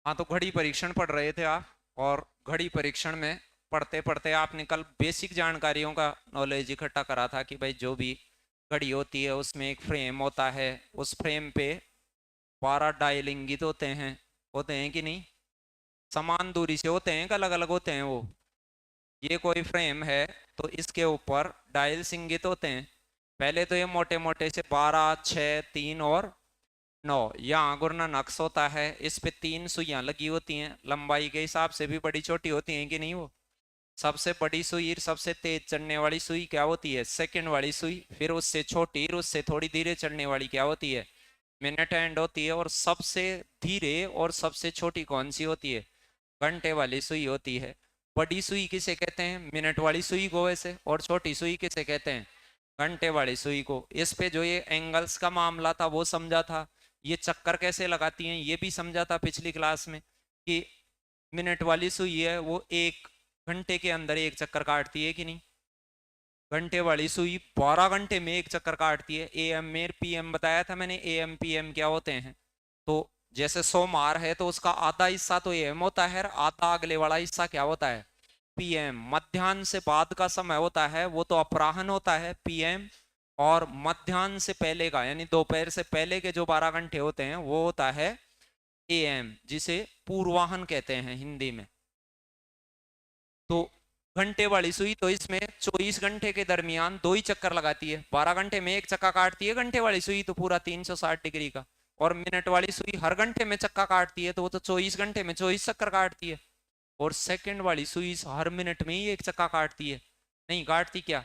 हाँ, तो घड़ी परीक्षण पढ़ रहे थे आप। और घड़ी परीक्षण में पढ़ते पढ़ते आपने कल बेसिक जानकारियों का नॉलेज इकट्ठा करा था कि भाई जो भी घड़ी होती है उसमें एक फ्रेम होता है। उस फ्रेम पे 12 डायल इंगित होते हैं कि नहीं? समान दूरी से होते हैं कि अलग अलग होते हैं वो? ये कोई फ्रेम है तो इसके ऊपर डायल्स इंगित होते हैं। पहले तो ये मोटे मोटे से 12, 6, 3 और 9, यहाँ गुरना नक्स होता है। इस पे 3 सुइयां लगी होती हैं, लंबाई के हिसाब से भी बड़ी छोटी होती हैं कि नहीं वो? सबसे बड़ी सुई, सबसे तेज चलने वाली सुई क्या होती है? सेकंड वाली सुई। फिर उससे छोटी, उससे थोड़ी धीरे चलने वाली क्या होती है? मिनट हैंड होती है। और सबसे धीरे और सबसे छोटी कौन सी होती है? घंटे वाली सुई होती है। बड़ी सुई किसे कहते हैं? मिनट वाली सुई को वैसे। और छोटी सुई किसे कहते हैं? घंटे वाली सुई को। इस पे जो ये एंगल्स का मामला था वो समझा था। ये चक्कर कैसे लगाती हैं ये भी समझा था पिछली क्लास में, कि मिनट वाली सुई है वो 1 घंटे के अंदर एक चक्कर काटती है कि नहीं? घंटे वाली सुई 12 घंटे में एक चक्कर काटती है। एएम में पीएम बताया था मैंने, एएम पीएम क्या होते हैं। तो जैसे 100 मार है तो उसका आधा हिस्सा तो एएम होता है और आधा अगले वाला हिस्सा क्या होता है? पीएम। मध्याह्न से बाद का समय होता है वो तो अपराह्न होता है, पीएम। और मध्याह्न से पहले का यानी दोपहर से पहले के जो 12 घंटे होते हैं वो होता है एएम, जिसे पूर्वाहन कहते हैं हिंदी में। तो घंटे वाली सुई तो इसमें 24 घंटे के दरमियान दो ही चक्कर लगाती है। 12 घंटे में एक चक्का काटती है घंटे वाली सुई, तो पूरा 360 डिग्री का। और मिनट वाली सुई हर घंटे में चक्का काटती है तो वो तो 24 घंटे में 24 चक्कर काटती है। और सेकंड वाली सुई हर मिनट में ही एक चक्का काटती है। नहीं काटती क्या?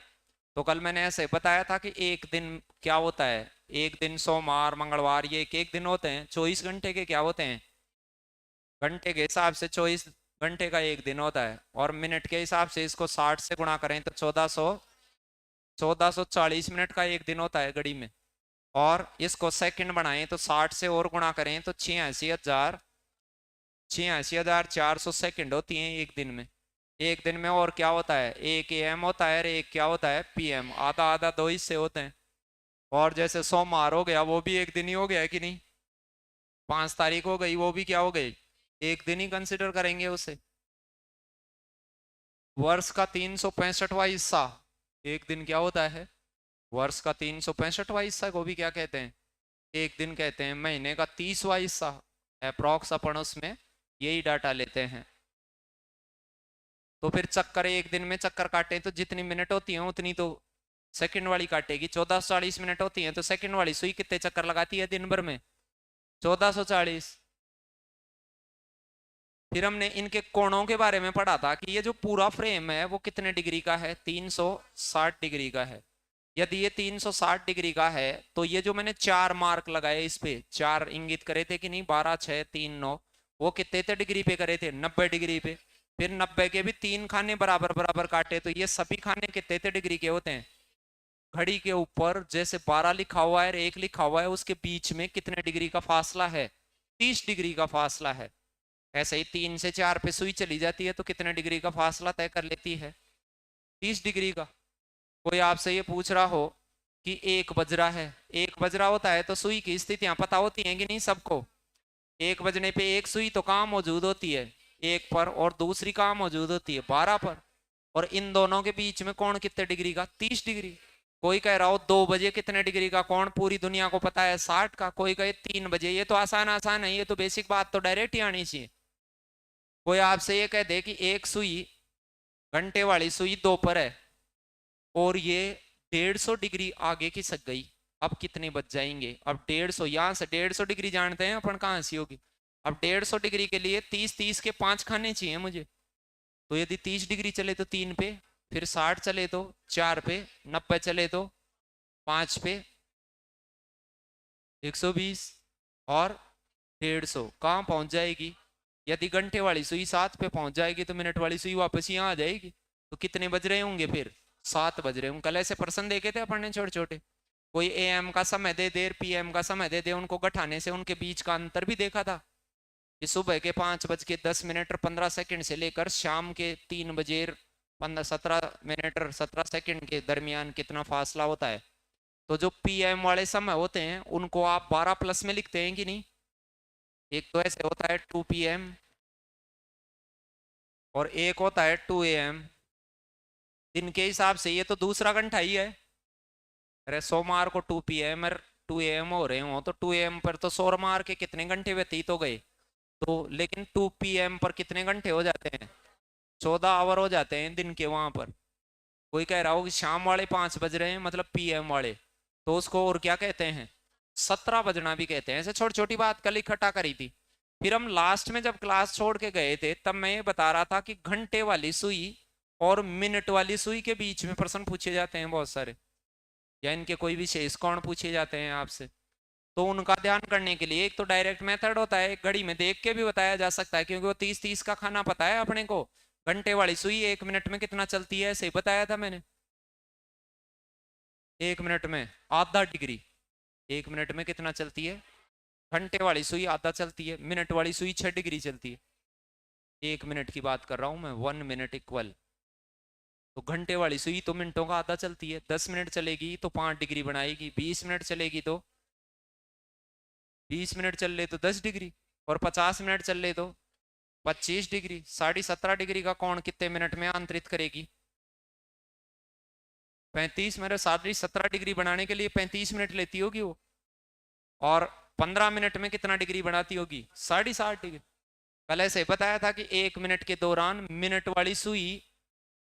तो कल मैंने ऐसे बताया था कि एक दिन क्या होता है? एक दिन सोमवार मंगलवार ये एक एक दिन होते हैं। 24 घंटे के क्या होते हैं? घंटे के हिसाब से 24 घंटे का एक दिन होता है। और मिनट के हिसाब से इसको 60 से गुणा करें तो 1440 मिनट का एक दिन होता है घड़ी में। और इसको सेकंड बनाएं तो 60 से और गुणा करें तो 86,400 सेकंड होती हैं एक दिन में। एक दिन में और क्या होता है? एक एएम होता है और एक क्या होता है? पीएम। आधा आधा दो हिस्से होते हैं। और जैसे सोमवार हो गया वो भी एक दिन ही हो गया है कि नहीं? 5 तारीख हो गई वो भी क्या हो गई? एक दिन ही कंसिडर करेंगे उसे। वर्ष का 365वां हिस्सा एक दिन क्या होता है? वर्ष का 365वां हिस्सा को भी क्या कहते हैं? एक दिन कहते हैं। महीने का 30वां हिस्सा अप्रोक्स अपन उसमें यही डाटा लेते हैं। तो फिर चक्कर एक दिन में चक्कर काटे तो जितनी मिनट होती हैं उतनी तो सेकंड वाली काटेगी। 1440 मिनट होती हैं तो सेकंड वाली सुई कितने चक्कर लगाती है दिन भर में? 1440। फिर हमने इनके कोणों के बारे में पढ़ा था कि ये जो पूरा फ्रेम है वो कितने डिग्री का है? 360 डिग्री का है। यदि ये 360 डिग्री का है तो ये जो मैंने 4 मार्क लगाए इस पे, 4 इंगित करे थे कि नहीं? 12, 6, 3, 9, वो कितने थे डिग्री पे करे थे? 90 डिग्री पे। फिर 90 के भी 3 खाने बराबर बराबर काटे तो ये सभी खाने कितने थे डिग्री के होते हैं? घड़ी के ऊपर जैसे 12 लिखा हुआ है और 1 लिखा हुआ है उसके बीच में कितने डिग्री का फासला है? 30 डिग्री का फासला है। ऐसे ही 3 से 4 पे सुई चली जाती है तो कितने डिग्री का फासला तय कर लेती है? 30 डिग्री का। कोई आपसे ये पूछ रहा हो कि एक बजरा है, एक बजरा होता है तो सुई की स्थितियां पता होती हैं कि नहीं सबको? एक बजने पे एक सुई तो कहाँ मौजूद होती है? एक पर। और दूसरी कहाँ मौजूद होती है? 12 पर। और इन दोनों के बीच में कोण कितने डिग्री का? 30 डिग्री। कोई कह रहा हो 2 बजे कितने डिग्री का कोण पूरी दुनिया को पता है? 60 का। कोई कहे 3 बजे। ये तो आसान आसान है, ये तो बेसिक बात तो डायरेक्ट ही आनी चाहिए। कोई आपसे ये कह दे कि एक सुई घंटे वाली सुई 2 पर है और ये 150 डिग्री आगे खिसक गई, अब कितने बच जाएंगे? अब 150, यहाँ से 150 डिग्री जानते हैं अपन कहाँ से होगी। अब 150 डिग्री के लिए 30 30 के 5 खाने चाहिए मुझे। तो यदि 30 डिग्री चले तो 3 पे, फिर 60 चले तो 4 पे, 90 चले तो 5 पे, 120 और 150 कहाँ पहुंच जाएगी? यदि घंटे वाली सुई 7 पे पहुंच जाएगी तो मिनट वाली सुई वापस यहाँ आ जाएगी। तो कितने बज रहे होंगे फिर? 7 बज रहे होंगे। कल ऐसे प्रश्न देखे थे अपन ने छोटे छोटे। कोई एएम का समय दे दे, पीएम का समय दे दे, उनको घटाने से उनके बीच का अंतर भी देखा था कि सुबह के 5 बज के 10 मिनट और 15 सेकंड से लेकर शाम के 3 बजे 17 मिनट और 17 सेकंड के दरमियान कितना फासला होता है। तो जो पीएम वाले समय होते हैं उनको आप 12 प्लस में लिखते हैं कि नहीं? एक तो ऐसे होता है 2 PM और एक होता है 2 AM। दिन के हिसाब से ये तो दूसरा घंटा ही है। अरे सोमवार को 2 PM और 2 AM हो रहे हो तो 2 AM पर तो सोमवार के कितने घंटे व्यतीत हो गए। तो लेकिन 2 PM पर कितने घंटे हो जाते हैं, 14 आवर हो जाते हैं दिन के वहां पर। कोई कह रहा हो कि शाम वाले 5 बज रहे हैं मतलब PM वाले, तो उसको और क्या कहते हैं, 17 बजना भी कहते हैं। ऐसे छोटी छोटी बात कल इकट्ठा करी थी। फिर हम लास्ट में जब क्लास छोड़ के गए थे तब मैं ये बता रहा था कि घंटे वाली सुई और मिनट वाली सुई के बीच में प्रश्न पूछे जाते हैं बहुत सारे, या इनके कोई विशेष कोण पूछे जाते हैं आपसे। तो उनका ध्यान करने के लिए एक तो डायरेक्ट मेथड होता है, एक घड़ी में देख के भी बताया जा सकता है, क्योंकि वो 30-30 का खाना पता है अपने को। घंटे वाली सुई 1 मिनट में कितना चलती है ऐसे ही बताया था मैंने। 1 मिनट में आधा डिग्री, 1 मिनट में कितना चलती है। घंटे वाली सुई आधा चलती है, मिनट वाली सुई 6 डिग्री चलती है। 1 मिनट की बात कर रहा हूं मैं, 1 मिनट इक्वल। तो घंटे वाली सुई तो मिनटों का आधा चलती है, 10 मिनट चलेगी तो 5 डिग्री बनाएगी, 20 मिनट चलेगी तो 20 मिनट चल ले तो 10 डिग्री, और 50 मिनट चल ले तो 25 डिग्री। 17.5 डिग्री का कोण कितने मिनट में अंतरित करेगी, 35। मेरे 17.5 डिग्री बनाने के लिए 35 मिनट लेती होगी वो, और 15 मिनट में कितना डिग्री बनाती होगी, 60.5 डिग्री। कल ऐसे बताया था कि 1 मिनट के दौरान मिनट वाली सुई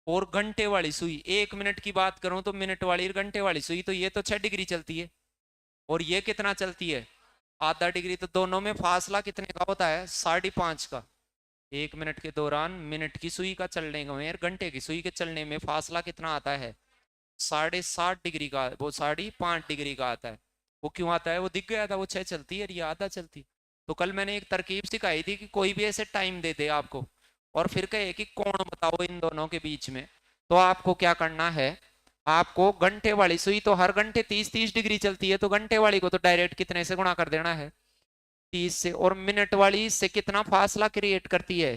और घंटे वाली सुई, 1 मिनट की बात करूं तो मिनट वाली और घंटे वाली सुई तो ये तो 6 डिग्री चलती है, और ये कितना चलती है, आधा डिग्री। तो दोनों में फासला कितने का होता है, 5.5 का। 1 मिनट के दौरान मिनट की सुई का चलने में और घंटे की सुई के चलने में फासला कितना आता है, 7.5 डिग्री का, वो 5.5 डिग्री का आता है। वो क्यों आता है, वो दिख गया था, वो 6 चलती है और ये आधा चलती। तो कल मैंने एक तरकीब सिखाई थी कि कोई भी ऐसे टाइम दे दे आपको और फिर कहे कि कोण बताओ इन दोनों के बीच में, तो आपको क्या करना है, आपको घंटे वाली सुई तो हर घंटे 30-30 डिग्री चलती है, तो घंटे वाली को तो डायरेक्ट कितने से गुणा कर देना है, 30 से। और मिनट वाली से कितना फासला क्रिएट करती है,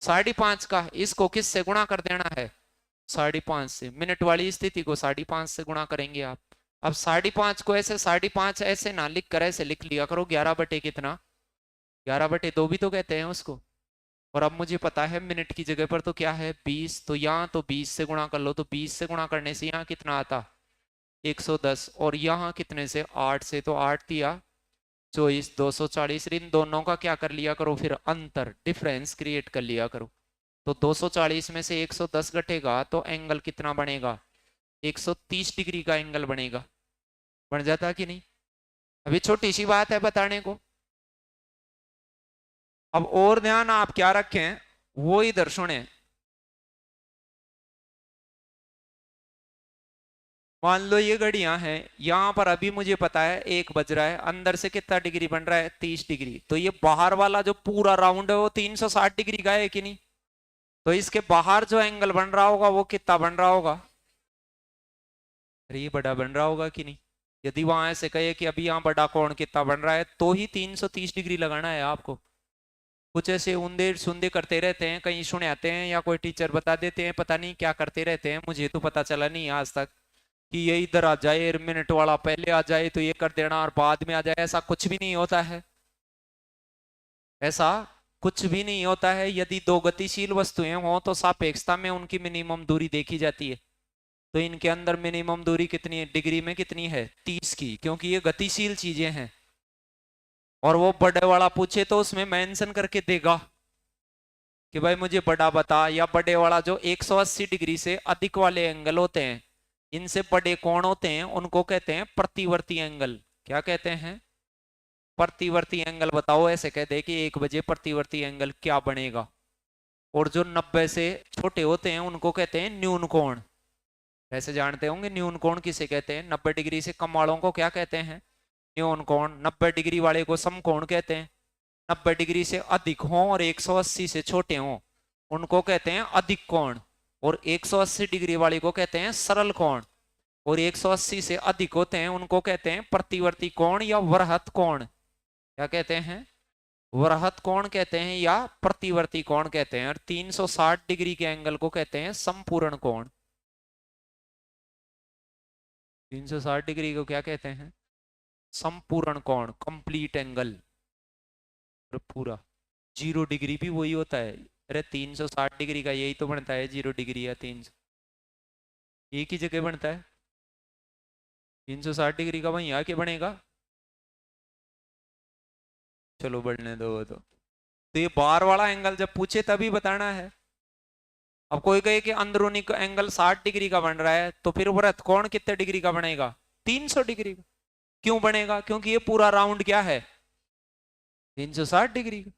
5.5 का, इसको किस से गुणा कर देना है, 5.5 से। मिनट वाली स्थिति को 5.5 से गुणा करेंगे आप। अब 5.5 को ऐसे 5.5 ऐसे ना लिख कर ऐसे लिख लिया करो, 11 बटे कितना, 11/2 भी तो कहते हैं उसको। और अब मुझे पता है मिनट की जगह पर तो क्या है, 20, तो यहाँ तो 20 से गुणा कर लो, तो 20 से गुणा करने से यहाँ कितना आता, 110, और यहाँ कितने से, 8 से, तो 8 दिया 24, 240। इन दोनों का क्या कर लिया करो, फिर अंतर, डिफरेंस क्रिएट कर लिया करो। तो 240 में से 110 घटेगा तो एंगल कितना बनेगा, 130 डिग्री का एंगल बनेगा। बन जाता कि नहीं। अभी छोटी सी बात है बताने को। अब और ध्यान आप क्या रखें वो इधर सुने। मान लो ये घड़ियां हैं, यहां पर अभी मुझे पता है 1 बज रहा है, अंदर से कितना डिग्री बन रहा है, 30 डिग्री। तो ये बाहर वाला जो पूरा राउंड है वो 360 डिग्री का है कि नहीं। तो इसके बाहर जो एंगल बन रहा होगा वो कितना बन रहा होगा, अरे ये बड़ा बन रहा होगा कि नहीं। यदि वहां ऐसे कहे कि अभी यहाँ बड़ा कोण कितना बन रहा है, तो ही 330 डिग्री लगाना है आपको। कुछ ऐसे ऊंधे सुंदे करते रहते हैं, कहीं सुने आते हैं या कोई टीचर बता देते हैं, पता नहीं क्या करते रहते हैं, मुझे तो पता चला नहीं आज तक कि ये इधर आ जाए, मिनट वाला पहले आ जाए तो ये कर देना और बाद में आ जाए, ऐसा कुछ भी नहीं होता है। ऐसा कुछ भी नहीं होता है। यदि दो गतिशील वस्तुएं हों तो सापेक्षता में उनकी मिनिमम दूरी देखी जाती है। तो इनके अंदर मिनिमम दूरी कितनी है, डिग्री में कितनी है, 30 की, क्योंकि ये गतिशील चीजें हैं। और वो बड़े वाला पूछे तो उसमें मेंशन करके देगा कि भाई मुझे बड़ा बता, या बड़े वाला जो 180 डिग्री से अधिक वाले एंगल होते हैं, इनसे बड़े कोण होते हैं, उनको कहते हैं प्रतिवर्ती एंगल। क्या कहते हैं, प्रतिवर्ती एंगल। बताओ ऐसे कह दे कि 1 बजे प्रतिवर्ती एंगल क्या बनेगा। और जो 90 से छोटे होते हैं उनको कहते हैं न्यून कोण। ऐसे जानते होंगे न्यून कोण किसे कहते हैं, 90 डिग्री से कम वालों को क्या कहते हैं, न्यून कोण। 90 डिग्री वाले को सम कोण कहते हैं। 90 डिग्री से अधिक हों और 180 से छोटे हों उनको कहते हैं अधिक कोण। और 180 डिग्री वाले को कहते हैं सरल कोण। और 180 से अधिक होते हैं उनको कहते हैं प्रतिवर्ती कोण या वृहत कोण। क्या कहते हैं, वृहत कोण कहते हैं या प्रतिवर्ती कोण कहते हैं। और 360 डिग्री के एंगल को कहते हैं संपूर्ण कोण। 360 डिग्री को क्या कहते हैं, संपूर्ण कोण, कंप्लीट एंगल। और पूरा 0 डिग्री भी वही होता है। अरे 360 डिग्री का यही तो बनता है 0 डिग्री या 300, एक ही जगह बनता है। 360 डिग्री का वहीं आके बनेगा। चलो बढ़ने दो वो तो ये बार वाला एंगल जब पूछे तभी बताना है। अब कोई कहे कि अंदरूनी का एंगल 60 डिग्री का बन रहा है तो फिर वृत्तकोण कितने डिग्री का बनेगा? 300 डिग्री का। क्यों बनेगा? क्योंकि ये पूरा राउंड क्या है? 360 डिग्री का।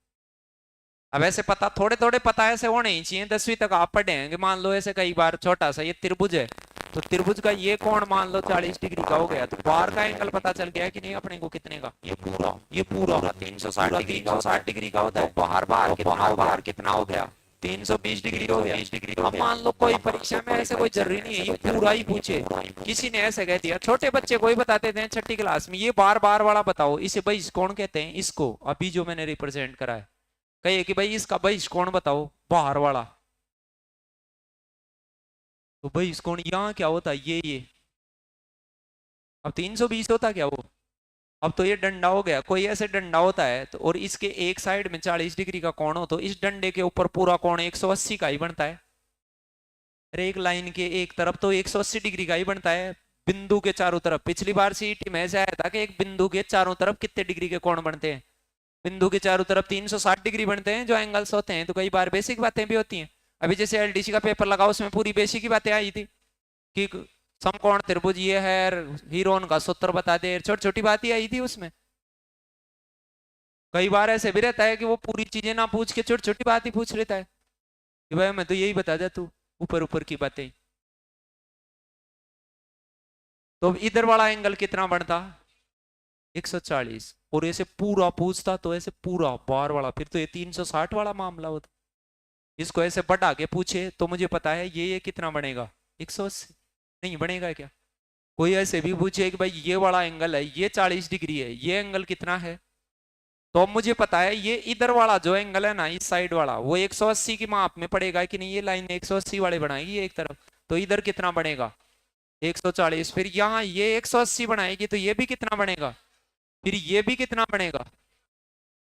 अब ऐसे पता थोड़े थोड़े पता ऐसे होने ही चाहिए, 10वीं तक आप पढ़ेंगे। मान लो ऐसे कई बार छोटा सा ये त्रिभुज है, तो त्रिभुज का ये कोण मान लो 40 डिग्री का हो गया, तो बाहर का एंगल पता चल गया कि नहीं अपने को कितने का? ये पूरा 360 डिग्री का, 60 डिग्री का होता है। बाहर बाहर कितना हो गया? 320 डिग्री हो गया। 20 डिग्री। अब मान लो कोई परीक्षा में ऐसे कोई जरूरी नहीं है ये पूरा ही पूछे, किसी ने ऐसे कह दिया, छोटे बच्चे कोई बताते थे छठी क्लास में, ये बार बार वाला बताओ, इसे बहिष कोण कहते हैं इसको, अभी जो मैंने रिप्रेजेंट करा है। कहिए कि भाई इसका बहिष कोण बताओ बाहर वाला, तो बहिष कोण यहाँ क्या होता है? ये अब 320 होता क्या वो? अब तो ये डंडा हो गया, कोई ऐसे डंडा होता है तो, और इसके एक साइड में 40 डिग्री का कोण हो, तो इस डंडे के ऊपर पूरा कोण 180 का ही बनता है। अरे एक लाइन के एक तरफ तो 180 डिग्री का ही बनता है, बिंदु के चारों तरफ। पिछली बार सीईटी में ऐसे आया था कि एक बिंदु के चारों तरफ कितने डिग्री के कोण बनते हैं? बिंदु के चारों तरफ 360 डिग्री बनते हैं जो एंगल्स होते हैं। तो कई बार बेसिक बातें भी होती हैं। अभी जैसे एलडीसी का पेपर लगा उसमें पूरी बेसिक की बातें आई थी कि समकोण त्रिभुज ये है, हीरोन का सूत्र बता दे, छोटी छोटी बात ही आई थी उसमें। कई बार ऐसे भी रहता है कि वो पूरी चीजें ना पूछ के छोटी छोटी बात ही पूछ लेता है कि भाई मैं तो यही बता दे, तू ऊपर ऊपर की बातें। तो इधर वाला एंगल कितना बनता? 140। और ऐसे पूरा पूछता तो ऐसे पूरा बार वाला, फिर तो ये 360 वाला मामला होता। इसको ऐसे बढ़ा के पूछे तो मुझे पता है ये कितना बनेगा? 180। नहीं बनेगा क्या? कोई ऐसे भी पूछे कि भाई ये वाला एंगल है, ये 40 डिग्री है, ये एंगल कितना है? तो अब मुझे पता है ये इधर वाला जो एंगल है ना, इस साइड वाला, वो 180 की माप में पड़ेगा कि नहीं? ये लाइन 180 वाले बनाएगी एक तरफ, तो इधर कितना बनेगा? 140। फिर यहाँ ये 180 बनाएगी तो ये भी कितना बनेगा? फिर ये भी कितना बनेगा?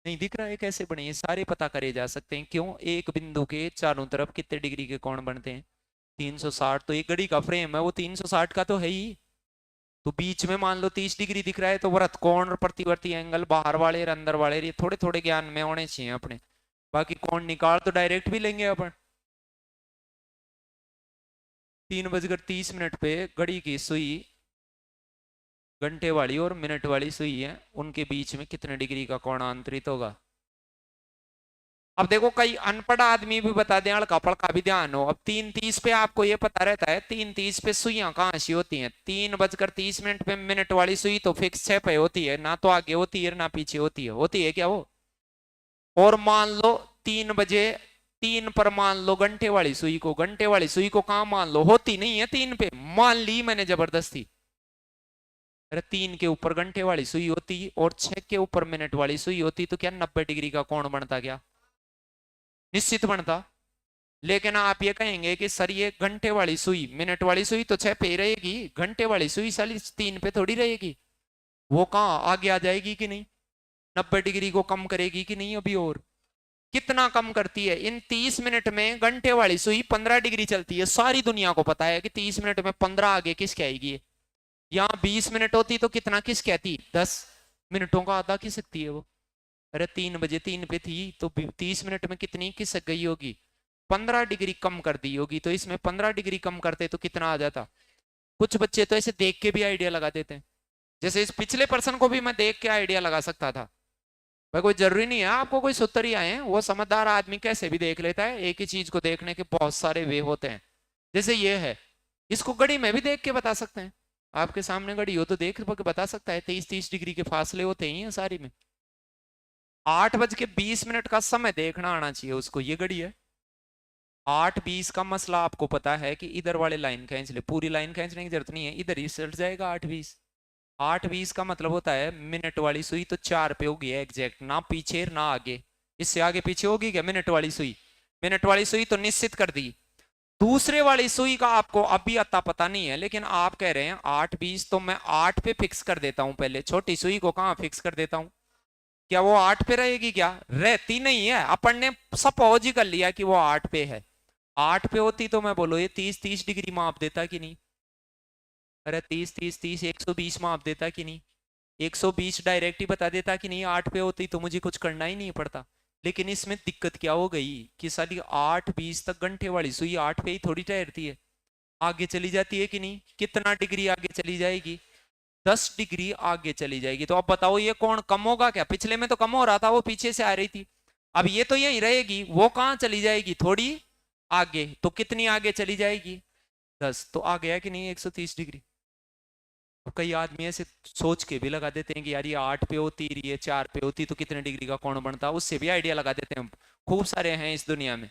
नहीं दिख रहा है कैसे बने? ये सारे पता करे जा सकते हैं। क्यों? एक बिंदु के चारों तरफ कितने डिग्री के कोण बनते हैं? 360। तो एक घड़ी का फ्रेम है वो 360 का तो है ही। तो बीच में मान लो 30 डिग्री दिख रहा है, तो वृत्तकोण और प्रतिवर्ती एंगल बाहर वाले और अंदर वाले, ये थोड़े थोड़े ज्ञान में होने चाहिए अपने। बाकी कोण निकाल तो डायरेक्ट भी लेंगे अपन। 3:30 पे घड़ी की सुई, घंटे वाली और मिनट वाली सुई है, उनके बीच में कितने डिग्री का कोण आंतरित होगा? अब देखो कई अनपढ़ आदमी भी बता दें, हल्का पड़का भी ध्यान हो। अब 3:30 पे आपको ये पता रहता है 3:30 पे सुइयां कहाँ सी होती हैं? 3:30 पे मिनट वाली सुई तो फिक्स 6 पे होती है, ना तो आगे होती है ना पीछे होती है क्या वो? और मान लो 3 बजे 3 पर मान लो घंटे वाली सुई को, घंटे वाली सुई को कहाँ मान लो? होती नहीं है 3 पे, मान ली मैंने जबरदस्ती। अरे 3 के ऊपर घंटे वाली सुई होती और 6 के ऊपर मिनट वाली सुई होती, तो क्या 90 डिग्री का कोण बनता क्या? निश्चित बनता। लेकिन आप ये कहेंगे कि सर ये घंटे वाली सुई, मिनट वाली सुई तो 6 पे ही रहेगी, घंटे वाली सुई साली 3 पे थोड़ी रहेगी। वो कहाँ आगे आ जाएगी कि नहीं? 90 डिग्री को कम करेगी कि नहीं? अभी और कितना कम करती है? इन 30 मिनट में घंटे वाली सुई 15 डिग्री चलती है। सारी दुनिया को पता है कि 30 मिनट में 15 आगे किसके आएगी? यहाँ 20 मिनट होती तो कितना किस कहती? 10 मिनटों का आधा खिसकती है वो। अरे 3 बजे 3 पे थी तो 30 मिनट में कितनी खिसक गई होगी? 15 डिग्री कम कर दी होगी। तो इसमें 15 डिग्री कम करते तो कितना आ जाता? कुछ बच्चे तो ऐसे देख के भी आइडिया लगा देते हैं। जैसे इस पिछले पर्सन को भी मैं देख के आइडिया लगा सकता था। भाई कोई जरूरी नहीं है आपको कोई सूत्र ही आए, वो समझदार आदमी कैसे भी देख लेता है। एक ही चीज को देखने के बहुत सारे वे होते हैं। जैसे ये है, इसको घड़ी में भी देख के बता सकते हैं। आपके सामने घड़ी हो तो देख के बता सकता है। 30-30 डिग्री के फासले होते ही हैं सारी में। 8:20 का समय देखना आना चाहिए उसको। ये घड़ी है 8:20 का मसला आपको पता है कि इधर वाले लाइन खींच ले, पूरी लाइन खींचने की जरूरत नहीं है, इधर ही सट जाएगा 8:20। 8:20 का मतलब होता है मिनट वाली सुई तो 4 पे होगी एग्जैक्ट, ना पीछे ना आगे। इससे आगे पीछे होगी क्या मिनट वाली सुई? मिनट वाली सुई तो निश्चित कर दी। दूसरे वाली सुई का आपको अभी अता पता नहीं है, लेकिन आप कह रहे हैं 8:20, तो मैं 8 पे फिक्स कर देता हूं। पहले छोटी सुई को कहां फिक्स कर देता हूं? क्या वो 8 पे रहेगी? क्या रहती नहीं है। अपन ने सपोज ही कर लिया कि वो 8 पे है। 8 पे होती तो मैं बोलो ये 30-30 डिग्री माप देता कि नहीं? अरे 30-30-30 120 माप देता कि नहीं? 120 डायरेक्ट ही बता देता कि नहीं 8 पे होती तो मुझे कुछ करना ही नहीं पड़ता। लेकिन इसमें दिक्कत क्या हो गई कि साली 8:20 तक घंटे वाली सुई 8 पे ही थोड़ी ठहरती है, आगे चली जाती है कि नहीं? कितना डिग्री आगे चली जाएगी? 10 डिग्री आगे चली जाएगी। तो अब बताओ ये कौन कम होगा? क्या पिछले में तो कम हो रहा था, वो पीछे से आ रही थी। अब ये तो यही रहेगी, वो कहां चली जाएगी? थोड़ी आगे। तो कितनी आगे चली जाएगी? 10। तो आ गया कि नहीं 130 डिग्री? अब कई आदमी ऐसे सोच के भी लगा देते हैं कि यार ये 8 पे होती, ये 4 पे होती तो कितने डिग्री का कौन बनता, उससे भी आइडिया लगा देते हैं हम। खूब सारे हैं इस दुनिया में।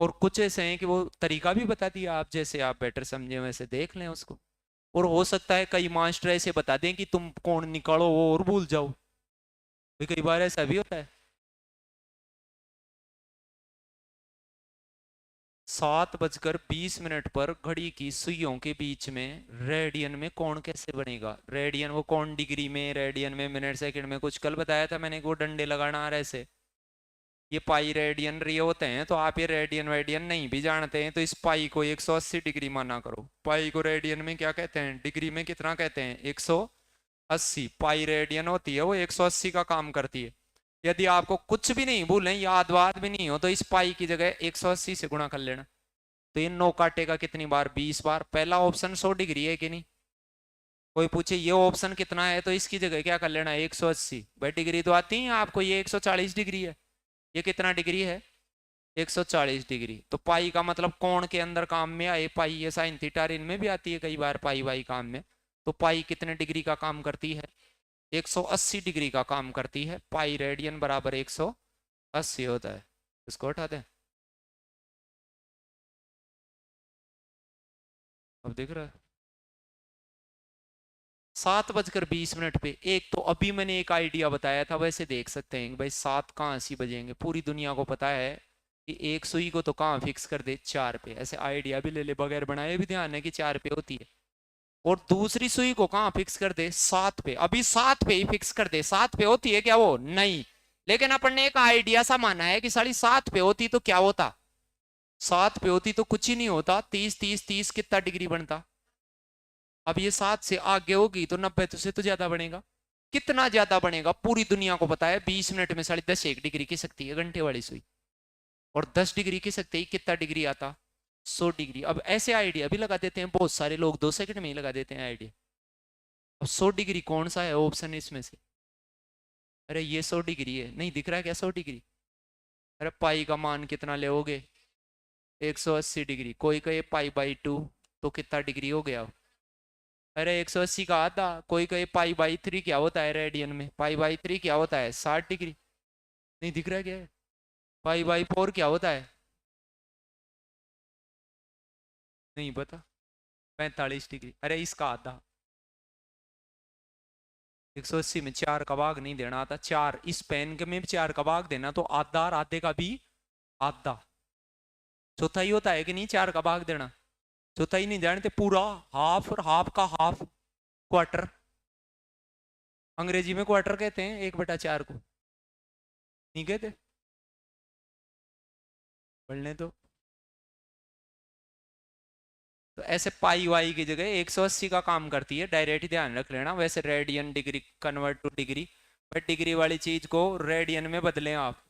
और कुछ ऐसे हैं कि वो तरीका भी बता दिया, आप जैसे आप बेटर समझे वैसे देख लें उसको। और हो सकता है कई मास्टर ऐसे बता दें कि तुम कौन निकालो वो और भूल जाओ। भी कई बार ऐसा भी होता है। 7:20 पर घड़ी की सुइयों के बीच में रेडियन में कौन कैसे बनेगा? रेडियन वो कौन डिग्री में, रेडियन में, मिनट सेकंड में, कुछ कल बताया था मैंने कि वो डंडे लगाना आ रहे से। ये पाई रेडियन रिय होते हैं, तो आप ये रेडियन वेडियन नहीं भी जानते हैं तो इस पाई को 180 डिग्री माना करो। पाई को रेडियन में क्या कहते हैं? डिग्री में कितना कहते हैं? 180। पाई रेडियन होती है वो 180 का काम करती है। यदि आपको कुछ भी नहीं भूलें, याद वाद भी नहीं हो, तो इस पाई की जगह 180 से गुणा कर लेना। तो ये 9 काटेगा कितनी बार? 20 बार। पहला ऑप्शन 100 डिग्री है कि नहीं? कोई पूछे ये ऑप्शन कितना है, तो इसकी जगह क्या कर लेना? 180। भाई डिग्री तो आती है आपको, ये 140 डिग्री है। ये कितना डिग्री है? 140 डिग्री। तो पाई का मतलब कोण के अंदर काम में आए पाई, ये साइन थीटा इनमें भी आती है कई बार पाई वाई काम में। तो पाई कितने डिग्री का काम करती है? 180 डिग्री का काम करती है। पाई रेडियन बराबर 180 होता है। इसको हटा दें। अब दिख रहा है? 7:20 पे एक तो अभी मैंने एक आइडिया बताया था, वैसे देख सकते हैं भाई 7 कहाँ 80 बजेंगे। पूरी दुनिया को पता है कि एक सुई को तो कहाँ फिक्स कर दे? 4 पे। ऐसे आइडिया भी ले ले बगैर बनाए भी ध्यान है कि 4 पे होती है। और दूसरी सुई को कहाँ फिक्स कर दे? 7 पे। अभी 7 पे ही फिक्स कर दे। 7 पे होती है क्या वो? नहीं। लेकिन अपन ने एक आइडिया सा माना है कि साली 7 पे होती तो क्या होता? 7 पे होती तो कुछ ही नहीं होता। 30-30-30 कितना डिग्री बनता? अब ये 7 से आगे होगी तो 90 तो से तो ज्यादा बनेगा। कितना ज्यादा बनेगा? पूरी दुनिया को पता है 20 मिनट में साढ़े 10 1 डिग्री खिसकती है घंटे वाली सुई। और 10 डिग्री खिसकते ही कितना डिग्री आता? 100 डिग्री। अब ऐसे आइडिया भी लगा देते हैं बहुत सारे लोग, 2 सेकंड में ही लगा देते हैं आइडिया। अब 100 डिग्री कौन सा है ऑप्शन इसमें से? अरे ये 100 डिग्री है, नहीं दिख रहा है क्या 100 डिग्री? अरे पाई का मान कितना ले? 180 डिग्री। कोई कहे पाई/2 तो कितना डिग्री हो गया? अरे 180 का आधा। कोई कहे पाई/3 क्या होता है रेडियन में? पाई/3 क्या होता है? 60 डिग्री। नहीं दिख रहा है क्या है? पाई/4 क्या होता है? नहीं पता। 45 डिग्री। अरे इसका आधा। 180 में 4 का भाग नहीं देना आता। 4 इस पेन के में 4 का भाग देना तो आधा, और आधे का भी आधा। चौथाई होता है कि नहीं 4 का भाग देना? चौथाई नहीं जानते? पूरा हाफ, और हाफ का हाफ क्वार्टर। अंग्रेजी में क्वार्टर कहते हैं 1/4 को। नहीं कहते? पढ़ने तो। तो ऐसे पाई वाई की जगह 180 का काम करती है, डायरेक्ट ध्यान रख लेना। वैसे radian degree convert two degree, but degree वाली चीज को रेडियन में बदलें आप।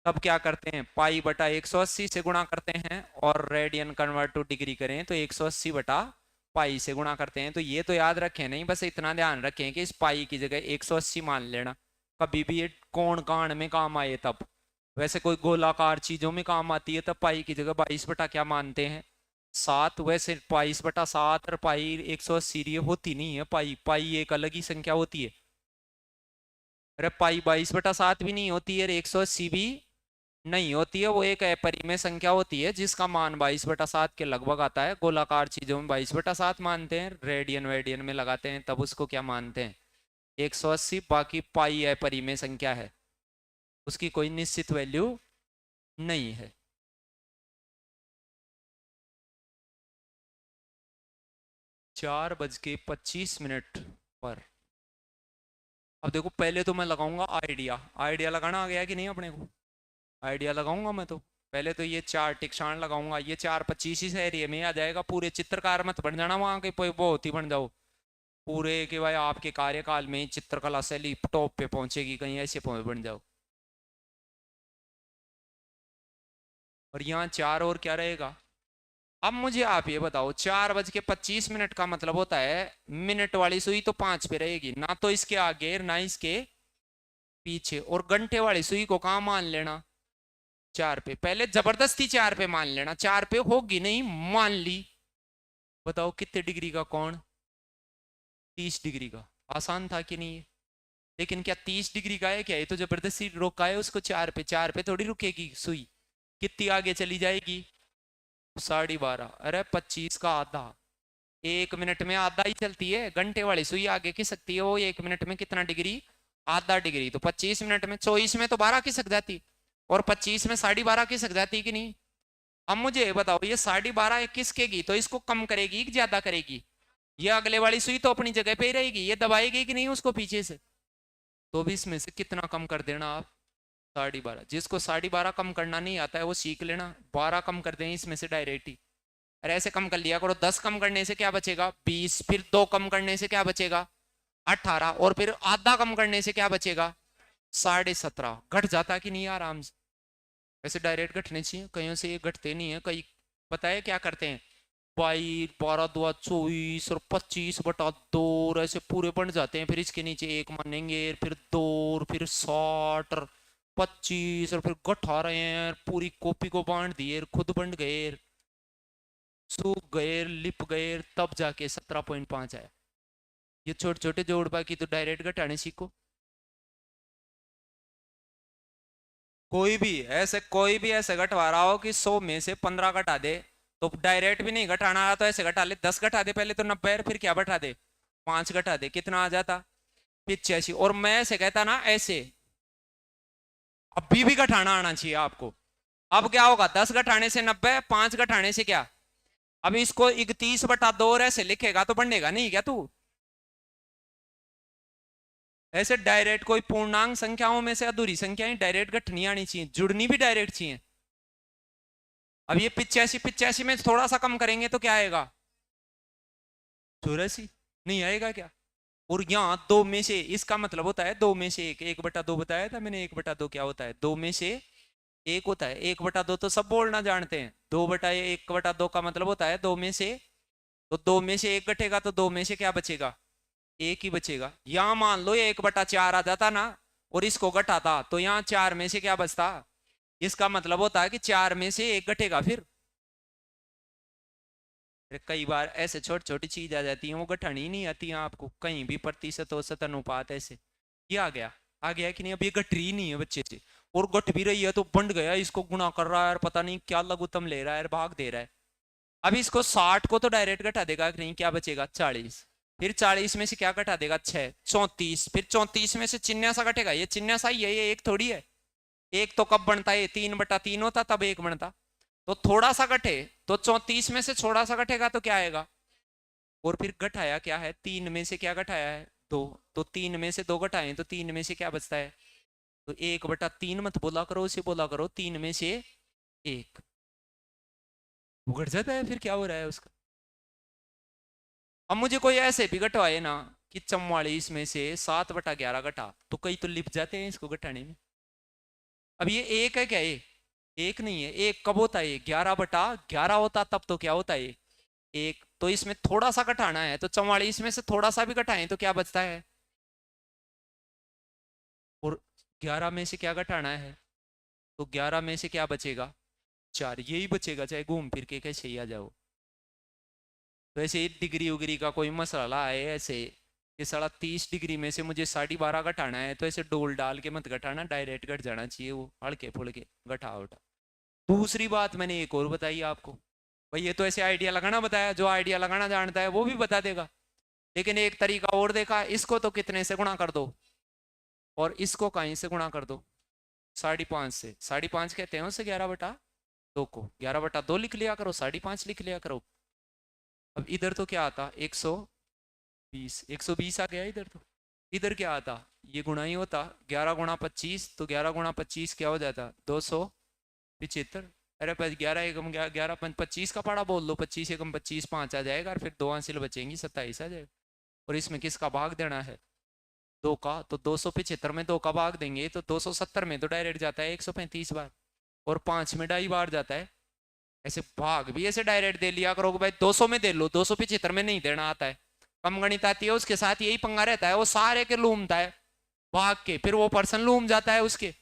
तब क्या करते हैं? पाई/180 से गुणा करते हैं, और रेडियन कन्वर्ट टू डिग्री करें तो 180/पाई से गुणा करते हैं। तो ये तो याद रखें नहीं, बस इतना ध्यान रखें कि इस पाई की जगह 180 मान लेना। कभी भी ये कोण कांड में काम आए तब। वैसे कोई गोलाकार चीजों में काम आती है तब पाई की जगह 22 क्या मानते हैं? 7। वैसे 22/7 और पाई 180 ये होती नहीं है। पाई पाई एक अलग ही संख्या होती है। अरे पाई 22/7 भी नहीं होती है, 180 भी नहीं होती है। वो एक अपरिमेय संख्या होती है जिसका मान 22/7 के लगभग आता है। गोलाकार चीजों में 22/7 मानते हैं, रेडियन वेडियन में लगाते हैं तब उसको क्या मानते हैं? 180। बाकी पाई अपरिमेय संख्या है, उसकी कोई निश्चित वैल्यू नहीं है। 4:25 पर अब देखो पहले तो मैं लगाऊंगा आइडिया, आइडिया लगाना आ गया कि नहीं अपने को, आइडिया लगाऊंगा मैं तो। पहले तो ये 4 टिक्सान लगाऊंगा, ये 4 25 इस एरिया में आ जाएगा। पूरे चित्रकार मत बन जाना वहां के बहुत ही बन जाओ पूरे के भाई आपके कार्यकाल में चित्रकला शैली टॉप पे पहुंचेगी, कहीं ऐसे बन जाओ। और यहाँ 4 और क्या रहेगा। अब मुझे आप ये बताओ, 4:25 का मतलब होता है मिनट वाली सुई तो 5 पे रहेगी ना, तो इसके आगे ना इसके पीछे। और घंटे वाली सुई को कहाँ मान लेना, 4 पे। पहले जबरदस्ती 4 पे मान लेना, 4 पे होगी नहीं, मान ली। बताओ कितने डिग्री का कोण, 30 डिग्री का। आसान था कि नहीं है। लेकिन क्या 30 डिग्री का है क्या, ये तो जबरदस्ती रोका है उसको 4 पे। 4 पे थोड़ी रुकेगी सुई, कितनी आगे चली जाएगी, 12.5। अरे 25 का आधा, 1 मिनट में आधा ही चलती है। घंटे वाली सुई आगे खिसकती है वो 1 मिनट में कितना डिग्री, आधा डिग्री। तो 25 मिनट में, 24 में तो 12 खिसक जाती, और 25 में 12.5 खिसक जाती कि नहीं। अब मुझे ये बताओ, ये 12.5 खिसकेगी तो इसको कम करेगी कि ज्यादा करेगी। ये अगले वाली सुई तो अपनी जगह पे ही रहेगी, ये दबाएगी कि नहीं उसको पीछे से। तो भी इसमें से कितना कम कर देना आप, 12.5। जिसको 12.5 कम करना नहीं आता है वो सीख लेना, 12 कम कर दें इसमें से डायरेक्ट ही। अरे ऐसे कम कर लिया करो, 10 कम करने से क्या बचेगा, 20। फिर 2 कम करने से क्या बचेगा, 18। और फिर आधा कम करने से क्या बचेगा, 17.5। घट जाता कि नहीं आराम से। वैसे डायरेक्ट घटने चाहिए, कहीं से ये घटते नहीं है। कई पता है क्या करते हैं, 22, 12 2 24 और 25/2 और ऐसे पूरे बन जाते हैं। फिर इसके नीचे 1 मानेंगे, फिर 2, और फिर 60 और 25, और फिर घटा रहे हैं, पूरी कॉपी को बांट दिए, खुद बन गए, सूख गए, लिप गए, तब जाके 17.5 आया। ये छोटे छोटे जोड़ बाकी तो डायरेक्ट घटाने सीखो। कोई भी ऐसे घटवा रहा हो कि 100 में से 15 घटा दे, तो डायरेक्ट भी नहीं घटाना आ तो ऐसे घटा ले, 10 घटा दे पहले तो 90, फिर क्या बढ़ा दे, 5 घटा दे, कितना आ जाता, 85। और मैं ऐसे कहता ना ऐसे, अभी भी घटाना आना चाहिए आपको। अब क्या होगा, 10 घटाने से 90, 5 घटाने से क्या। अब इसको 31/2 और ऐसे लिखेगा तो बढ़ेगा नहीं क्या तू। ऐसे डायरेक्ट कोई पूर्णांक संख्याओं में से अधूरी संख्याएं डायरेक्ट घटनी आनी चाहिए, जुड़नी भी डायरेक्ट चाहिए। अब ये 85 में थोड़ा सा कम करेंगे तो क्या आएगा, 84। नहीं आएगा क्या। और यहाँ 2 में से, इसका मतलब होता है 2 में से 1, 1/2 बताया था मैंने। 1/2 क्या होता है, 2 में से 1 होता है। 1/2 तो सब बोलना जानते हैं, 2/1/2 का मतलब होता है 2 में से। तो 2 में से 1 घटेगा तो 2 में से क्या बचेगा, 1 ही बचेगा। यहाँ मान लो ये 1/4 आ जाता ना, और इसको घटाता, तो यहाँ 4 में से क्या बचता। इसका मतलब होता है कि 4 में से 1 घटेगा फिर। कई बार ऐसे छोटी छोटी चीज आ जाती है, वो घटानी ही नहीं आती है आपको, कहीं भी प्रतिशत औसत अनुपात ऐसे। ये आ गया कि नहीं। अब ये घट रही नहीं है बच्चे से, और घट भी रही है तो बंट गया, इसको गुणा कर रहा है और पता नहीं क्या लघुत्तम ले रहा है, भाग दे रहा है। अब इसको 60 को तो डायरेक्ट घटा देगा कि नहीं, क्या बचेगा, 40। फिर 40 में से क्या घटा देगा, 6, 34। फिर 34 में से चिन्ह सा घटेगा, ये चिन्ह सा ही है, ये एक थोड़ी है। एक तो कब बनता है, 3/3 होता तब एक बनता। तो थोड़ा सा घटे, तो 34 में से थोड़ा सा घटेगा तो क्या आएगा। और फिर घटाया क्या है, 3 में से क्या घटाया है, 2। तो 3 में से 2 घटाए तो 3 में से क्या बचता है। तो 1/3 मत बोला करो, उसे बोला करो 3 में से 1। वो घट जाता है, फिर क्या हो रहा है उसका। अब मुझे कोई ऐसे भी घटवाए ना कि 44 में से 7/11 घटा, तो कई तो लिप जाते हैं इसको घटाने में। अब ये एक है क्या, ये एक नहीं है। एक कब होता है, 11/11 होता तब तो क्या होता है, एक। तो इसमें थोड़ा सा घटाना है, तो 44 में से थोड़ा सा भी घटाएं तो क्या बचता है। और 11 में से क्या घटाना है, तो 11 में से क्या बचेगा, 4। यही बचेगा, चाहे घूम फिर के कैसे ही आ जाओ। तो ऐसे डिग्री उग्री का कोई मसला है ऐसे, कि साला 30 डिग्री में से मुझे 12.5 घटाना है, तो ऐसे डोल डाल के मत घटाना, डायरेक्ट घट जाना चाहिए वो, हल्के फुल्के घटा उठा। दूसरी बात मैंने एक और बताई आपको, भाई ये तो ऐसे आइडिया लगाना बताया, जो आइडिया लगाना जानता है वो भी बता देगा। लेकिन एक तरीका और देखा, इसको तो कितने से गुणा कर दो, और इसको कहीं से गुणा कर दो, 5.5 से। 5.5 कहते हैं उसे 11/2 को, 11/2 लिख लिया करो, 5.5 लिख लिया करो। अब इधर तो क्या आता, 120, 120 आ गया इधर तो। इधर क्या आता, ये गुणा ही होता, 11 गुणा 25, तो 11 गुणा 25 क्या हो जाता, 275। अरे बस 11 एकम 11 25 का पाड़ा बोल लो, 25 एकम 25, 5 आ जाएगा, और फिर दो हासिल बचेंगी, 27 आ जाएगा। और इसमें किसका भाग देना है, 2 का, तो 275 में 2 का भाग देंगे तो 270 में तो डायरेक्ट जाता है 135 बार, और 5 में 2.5 बार जाता है। ऐसे भाग भी ऐसे डायरेक्ट दे लिया करो भाई, 200 में दे लो, 275 में नहीं देना आता है। कम गणित आती है उसके साथ यही पंगा रहता है, वो सारे के लूमता है भाग के, फिर वो पर्सन लूम जाता है उसके,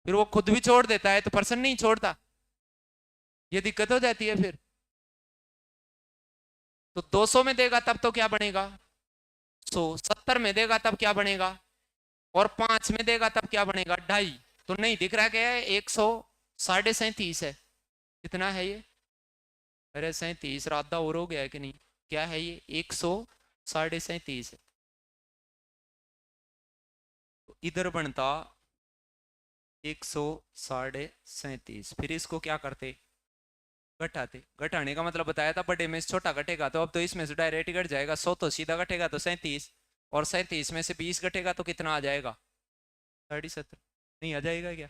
फिर वो खुद भी छोड़ देता है तो पर्सन नहीं छोड़ता, ये दिक्कत हो जाती है फिर। तो 200 में देगा तब तो क्या बनेगा, 170 में देगा तब क्या बनेगा, और 5 में देगा तब क्या बनेगा, 2.5। तो नहीं दिख रहा क्या है, 137 है। कितना है ये, अरे 37 राधा और हो गया है कि नहीं, क्या है ये, 137 है। तो इधर बनता 137, फिर इसको क्या करते, घटाते। घटाने का मतलब बताया था, बड़े में से छोटा घटेगा, तो अब तो इसमें से डायरेक्ट ही घट जाएगा, 100 तो सीधा घटेगा तो 37, और 37 में से 20 घटेगा तो कितना आ जाएगा, 70। नहीं आ जाएगा क्या,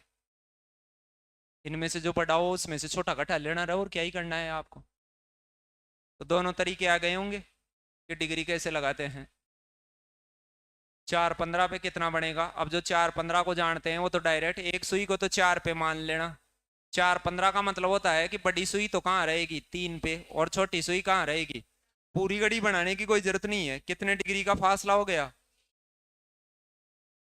इनमें से जो बड़ा हो उसमें से छोटा घटा लेना रहा, और क्या ही करना है आपको। तो दोनों तरीके आ गए होंगे कि डिग्री कैसे लगाते हैं। 4 15 पे कितना बनेगा, अब जो 4 15 को जानते हैं वो तो डायरेक्ट एक सुई को तो 4 पे मान लेना। 4 15 का मतलब होता है कि बड़ी सुई तो कहाँ रहेगी, 3 पे, और छोटी सुई कहाँ रहेगी। पूरी घड़ी बनाने की कोई जरूरत नहीं है, कितने डिग्री का फासला हो गया,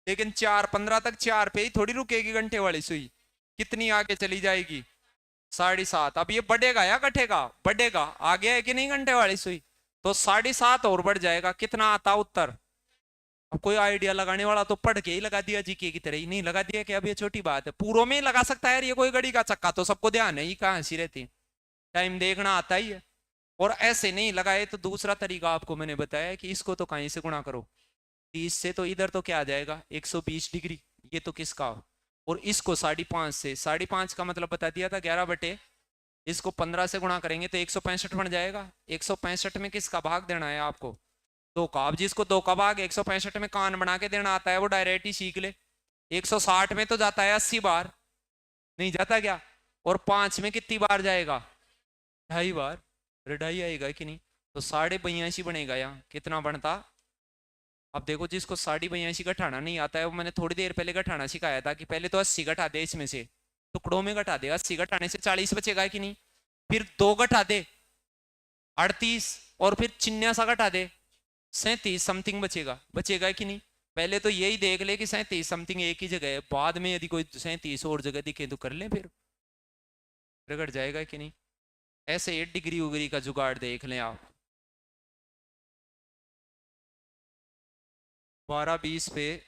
लेकिन 4 15 तक 4 पे ही थोड़ी रुकेगी घंटे वाली सुई, कितनी आगे चली जाएगी, 7.5। अब ये बढ़ेगा या घटेगा, बढ़ेगा, आ गया है कि नहीं घंटे वाली सुई, तो 7.5 और बढ़ जाएगा, कितना आता उत्तर। अब कोई आइडिया लगाने वाला तो पढ़ के ही लगा दिया, जीके की तरह ही, नहीं लगा दिया कि अब ये छोटी बात है, पूरों में ही लगा सकता है यार, ये कोई घड़ी का चक्का तो सबको ध्यान है ही, कहाँ हंसी रहती है, टाइम देखना आता ही है। और ऐसे नहीं लगाए तो दूसरा तरीका आपको मैंने बताया कि इसको तो कहीं से गुणा करो 30 से, तो इधर तो क्या आ जाएगा 120 डिग्री, ये तो किसका, और इसको 5.5 से, 5.5 का मतलब बता दिया था 11 बटे, इसको 15 से गुणा करेंगे तो 165 बन जाएगा। 165 में किसका भाग देना है आपको, 2 का। अब जिसको 2 का भाग 165 में कान बना के देना आता है वो डायरेक्ट ही सीख ले। 160 में तो जाता है 80 बार, नहीं जाता क्या, और 5 में कितनी बार जाएगा, 2.5 बार, अरे 2.5 आएगा कि नहीं, तो 82.82 बनेगा। यहाँ कितना बनता, अब देखो जिसको 82.82 घटाना नहीं आता है, वो मैंने थोड़ी देर पहले घटाना सिखाया था कि पहले तो 80 घटा दे, इसमें से टुकड़ों में घटा दे, 80 घटाने से 40 बचेगा कि नहीं, फिर 2 घटा दे 38, और फिर चिन्या सा घटा दे 37 समथिंग बचेगा, बचेगा कि नहीं। पहले तो यही देख ले कि 37 समथिंग एक ही जगह है, बाद में यदि कोई 37 और जगह दिखे तो कर ले, फिर रगड़ जाएगा कि नहीं। ऐसे 8 डिग्री उगरी का जुगाड़ देख लें आप। 12 20 पे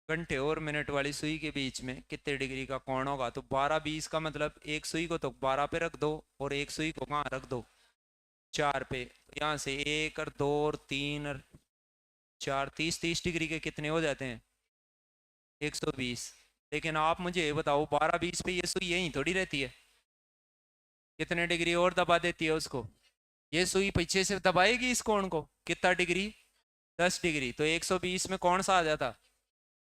घंटे और मिनट वाली सुई के बीच में कितने डिग्री का कोण होगा, तो 12 20 का मतलब एक सुई को तो 12 पे रख दो, और एक सुई को कहाँ रख दो, 4 पे। यहाँ से 1 और 2 और 3 और 4, 30 डिग्री के कितने हो जाते हैं, 120। लेकिन आप मुझे ये बताओ 12 20 पे ये सुई यहीं थोड़ी रहती है, कितने डिग्री और दबा देती है उसको, ये सुई पीछे से दबाएगी इस कोण को, कितना डिग्री, 10 डिग्री। तो 120 में कौन सा आ जाता,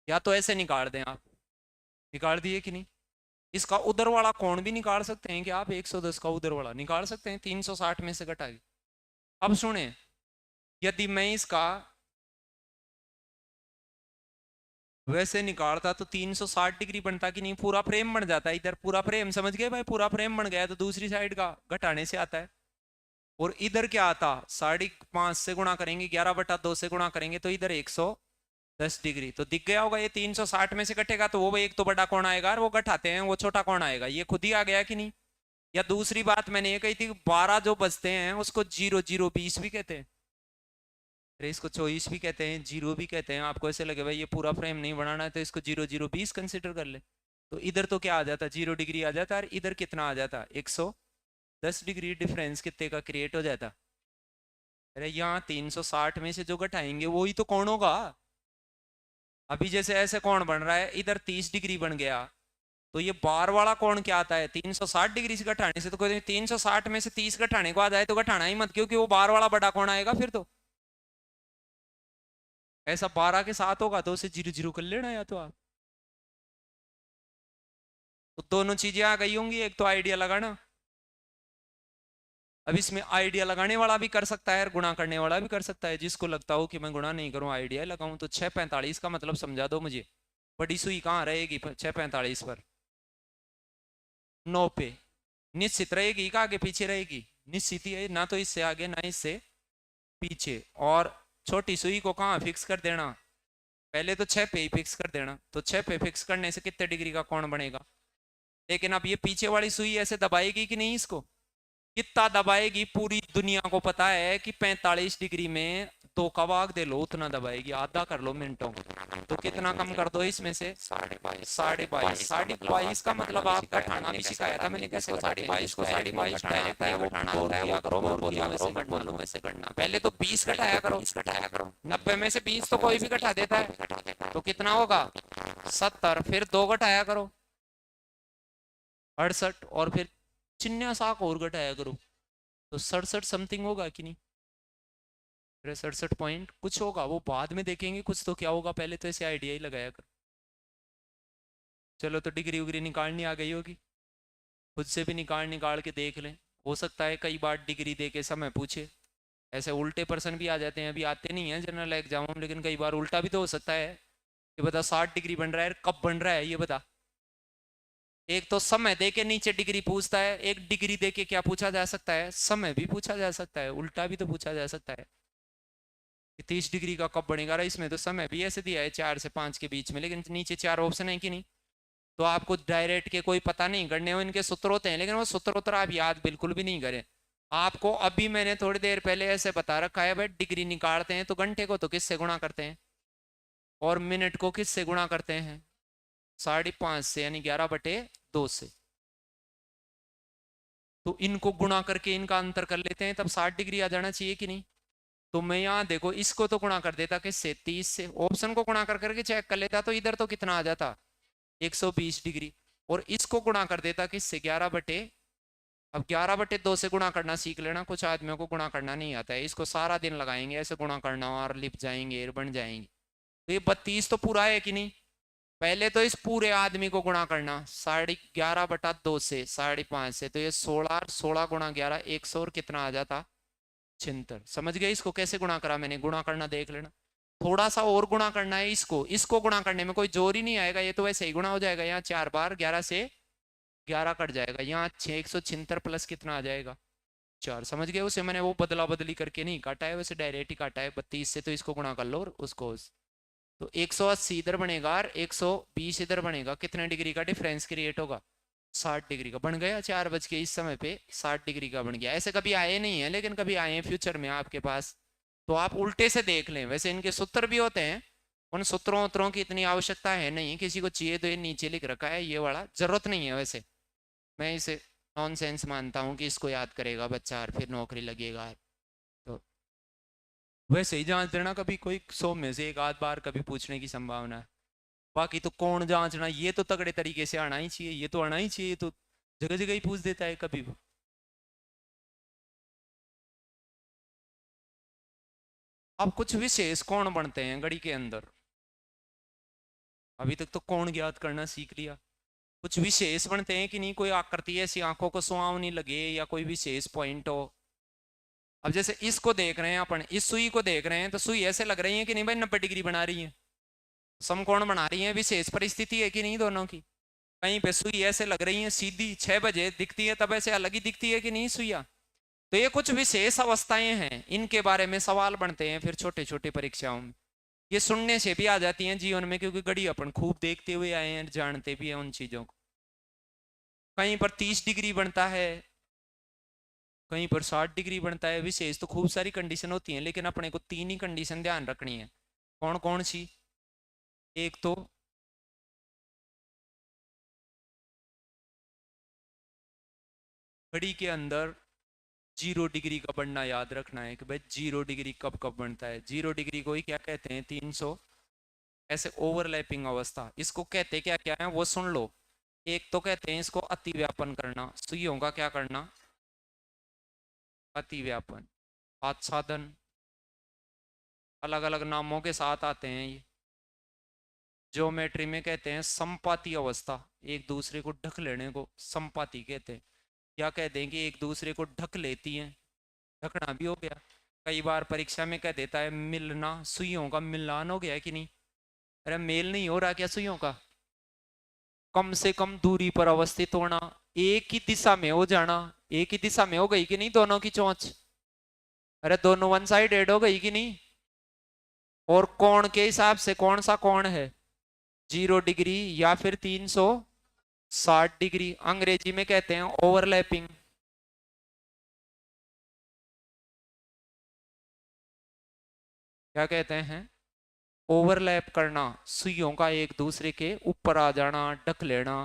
या तो ऐसे निकाल दें आप, निकाल दिए कि नहीं। इसका उधर वाला कोण भी निकाल सकते हैं कि आप, 110 का उधर वाला निकाल सकते हैं, 360 में से घटा के। अब सुने, यदि मैं इसका वैसे निकालता तो 360 डिग्री बनता कि नहीं, पूरा फ्रेम बन जाता है, इधर पूरा फ्रेम, समझ गए भाई, पूरा फ्रेम बन गया, तो दूसरी साइड का घटाने से आता है। और इधर क्या आता, 5.5 से गुणा करेंगे, 11/2 से गुणा करेंगे, तो इधर 110 डिग्री। तो दिख गया होगा, ये 360 में से घटेगा तो वो एक तो बड़ा कौन आएगा, और वो घटाते हैं वो छोटा कौन आएगा, ये खुद ही आ गया कि नहीं। या दूसरी बात मैंने ये कही थी, 12 जो बचते हैं उसको 0 0 20 भी कहते हैं, अरे इसको 24 भी कहते हैं, 0 भी कहते हैं। आपको ऐसे लगे भाई ये पूरा फ्रेम नहीं बनाना है तो इसको 0 0 20 कंसिडर कर ले, तो इधर तो क्या आ जाता, 0 डिग्री आ जाता, और इधर कितना आ जाता, 110 डिग्री डिफरेंस कितने का क्रिएट हो जाता। अरे यहाँ 360 में से जो घटाएंगे वही तो कौन होगा। अभी जैसे ऐसे कौन बन रहा है, इधर 30 डिग्री बन गया, तो ये बार वाला कौन क्या आता है, 360 डिग्री से घटाने से, तो कोई 360 में से 30 घटाने को आ जाए तो घटाना ही मत, क्योंकि वो बार वाला बड़ा कौन आएगा फिर तो। ऐसा 12 के साथ होगा तो उसे 0 0 कर लेना, या तो आप तो दोनों चीजें आ गई होंगी। एक तो आइडिया लगाना, अब इसमें आइडिया लगाने वाला भी कर सकता है और गुणा करने वाला भी कर सकता है। जिसको लगता हो कि मैं गुणा नहीं करूं आइडिया लगाऊं, तो 645 का मतलब समझा दो मुझे। बड़ी सुई कहाँ रहेगी 645 पर? 9 पे निश्चित रहेगी का आगे पीछे रहेगी? निश्चित ही है ना, तो इससे आगे ना इससे पीछे। और छोटी सुई को कहाँ फिक्स कर देना? पहले तो 6 पे ही फिक्स कर देना। तो 6 पे फिक्स करने से कितने डिग्री का कोण बनेगा? लेकिन अब ये पीछे वाली सुई ऐसे दबाएगी कि नहीं इसको? कितना दबाएगी? पूरी दुनिया को पता है कि 45 डिग्री में दो का भाग दे लो, उतना दबाएगी। आधा कर लो मिनटों, तो कितना कम कर दो इसमें से? 22.5। 22.5 का मतलब आपका ठाना भी सिखाया था मैंने, कैसे 22.5 को 22.5 डायरेक्ट है वो बोल दिया करो, मैं बोलूं वैसे करना। पहले तो 20 घटाया करो, 90 में से 20 तो कोई भी घटा देता है, तो कितना होगा? 70। फिर 2 घटाया करो, 68। और फिर चिन्ह साख और घटाया करो, तो 67 समथिंग होगा कि नहीं? 67 पॉइंट कुछ होगा, वो बाद में देखेंगे कुछ तो क्या होगा, पहले तो ऐसे आइडिया ही लगाया करो। चलो, तो डिग्री उग्री निकालनी आ गई होगी, खुद से भी निकाल के देख लें। हो सकता है कई बार डिग्री दे के समय पूछे, ऐसे उल्टे पर्सन भी आ जाते हैं, अभी आते नहीं है जनरल एग्जाम में, लेकिन कई बार उल्टा भी तो हो सकता है। ये बता 60 डिग्री बन रहा है, कब बन रहा है ये बता। एक तो समय दे के नीचे डिग्री पूछता है, एक डिग्री दे के क्या पूछा जा सकता है? समय भी पूछा जा सकता है, उल्टा भी तो पूछा जा सकता है। 30 डिग्री का कब बनेगा? इसमें तो समय भी ऐसे दिया है 4 से 5 के बीच में, लेकिन नीचे 4 ऑप्शन है कि नहीं? तो आपको डायरेक्ट के कोई पता नहीं करने हो, इनके सूत्र होते हैं, लेकिन वो सूत्र उत्तर आप याद बिल्कुल भी नहीं करें। आपको अभी मैंने थोड़ी देर पहले ऐसे बता रखा है भाई, डिग्री निकालते हैं तो घंटे को तो किससे गुणा करते हैं, और मिनट को किससे गुणा करते हैं? 5.5 से, यानी 11/2 से। तो इनको गुणा करके इनका अंतर कर लेते हैं, तब 60 डिग्री आ जाना चाहिए कि नहीं? तो मैं यहाँ देखो, इसको तो गुणा कर देता किससे? 30 से। ऑप्शन को गुणा कर करके चेक कर लेता, तो इधर तो कितना आ जाता? 120 डिग्री। और इसको गुणा कर देता किससे? 11 बटे, अब 11/2 से गुणा करना सीख लेना, कुछ आदमियों को गुणा करना नहीं आता है, इसको सारा दिन लगाएंगे ऐसे गुणा करना, और लिप जाएंगे, बन जाएंगे। तो ये 32 तो पूरा है कि नहीं? पहले तो इस पूरे आदमी को गुणा करना 11.5 से, 5.5 से, तो ये 16, 16 गुणा 11, 100, और कितना आ जाता? 76। समझ गए इसको कैसे गुणा करा मैंने? गुणा करना देख लेना। थोड़ा सा और गुणा करना है इसको, इसको गुणा करने में कोई जोर ही नहीं आएगा, ये तो वैसे ही गुणा हो जाएगा। यहाँ 4 बार 11 से 11 कट जाएगा, यहाँ 176 प्लस कितना आ जाएगा? 4। समझ गए? उसे मैंने वो बदला बदली करके नहीं काटा है, वैसे डायरेक्ट ही काटा है 32 से, तो इसको गुणा कर लो और उसको तो 180 इधर बनेगा और 120 इधर बनेगा। कितने डिग्री का डिफरेंस क्रिएट होगा? 60 डिग्री का बन गया। 4 बज के इस समय पे 60 डिग्री का बन गया। ऐसे कभी आए नहीं है, लेकिन कभी आए हैं फ्यूचर में आपके पास, तो आप उल्टे से देख लें। वैसे इनके सूत्र भी होते हैं, उन सूत्रों उत्तरों की इतनी आवश्यकता है नहीं, किसी को चाहिए तो ये नीचे लिख रखा है, ये वाला जरूरत नहीं है। वैसे मैं इसे नॉनसेंस मानता हूँ कि इसको याद करेगा बच्चा और फिर नौकरी लगेगा। तो वैसे ही जांच देना, कभी कोई 100 में से एक आध बार कभी पूछने की संभावना है। बाकी तो कौन जांचना, ये तो तगड़े तरीके से आना ही चाहिए, ये तो आना ही चाहिए, ये तो जगह जगह ही पूछ देता है कभी भी। अब कुछ विशेष कौन बनते हैं घड़ी के अंदर? अभी तक तो कौन ज्ञात करना सीख लिया, कुछ विशेष बनते हैं कि नहीं? कोई आकृति ऐसी आंखों को सुहावनी लगे, या कोई विशेष पॉइंट हो। अब जैसे इसको देख रहे हैं अपन, इस सुई को देख रहे हैं, तो सुई ऐसे लग रही है कि नहीं भाई 90 डिग्री बना रही है, समकोण बना रही है, विशेष परिस्थिति है कि नहीं दोनों की? कहीं पे सुई ऐसे लग रही है सीधी 6 बजे दिखती है, तब ऐसे अलग ही दिखती है कि नहीं सुइया? तो ये कुछ विशेष अवस्थाएं हैं, इनके बारे में सवाल बनते हैं फिर छोटे छोटे परीक्षाओं में। ये सुनने से भी आ जाती हैं जीवन में, क्योंकि घड़ी अपन खूब देखते हुए आए हैं, जानते भी हैं उन चीजों को। कहीं पर 30 डिग्री बनता है, कहीं पर 60 डिग्री बनता है। विशेष तो खूब सारी कंडीशन होती हैं, लेकिन अपने को 3 ही कंडीशन ध्यान रखनी है। कौन कौन सी? एक तो घड़ी के अंदर 0 डिग्री का बनना याद रखना है, कि भाई 0 डिग्री कब कब बनता है। 0 डिग्री को ही क्या कहते हैं? 300 ऐसे ओवरलैपिंग अवस्था, इसको कहते क्या क्या है वो सुन लो। एक तो कहते हैं इसको अतिव्यापन करना, सुइयों का क्या करना? अतिव्यापन। आच्छादन, अलग अलग नामों के साथ आते हैं ये। ज्योमेट्री में कहते हैं संपाती अवस्था, एक दूसरे को ढक लेने को संपाती कहते हैं। क्या कहते हैं कि एक दूसरे को ढक लेती हैं, ढकना भी हो गया। कई बार परीक्षा में कह देता है मिलना, सुइयों का मिलान हो गया है कि नहीं। अरे मेल नहीं हो रहा क्या सुइयों का? कम से कम दूरी पर अवस्थित होना, एक ही दिशा में हो जाना। एक ही दिशा में हो गई कि नहीं दोनों की चोंच? अरे दोनों वन साइडेड हो गई कि नहीं? और कोण के हिसाब से कौन सा कोण है? 0 डिग्री या फिर 360 डिग्री। अंग्रेजी में कहते हैं ओवरलैपिंग। क्या कहते हैं? ओवरलैप करना, सुइयों का एक दूसरे के ऊपर आ जाना, ढक लेना।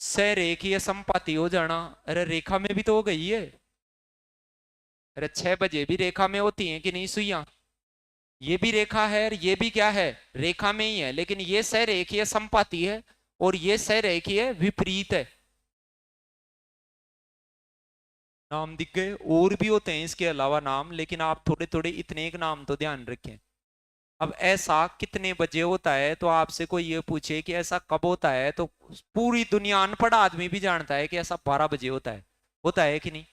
सरेखीय संपाती हो जाना, अरे रेखा में भी तो हो गई है। अरे 6 बजे भी रेखा में होती है कि नहीं सुइयां? ये भी रेखा है और ये भी क्या है, रेखा में ही है, लेकिन ये सरेखीय संपाती है और ये सरेखीय विपरीत है। नाम दिख गए? और भी होते हैं इसके अलावा नाम, लेकिन आप थोड़े थोड़े इतने एक नाम तो ध्यान रखें। अब ऐसा कितने बजे होता है, तो आपसे कोई ये पूछे कि ऐसा कब होता है, तो पूरी दुनिया अनपढ़ आदमी भी जानता है कि ऐसा 12 बजे होता है। होता है कि नहीं?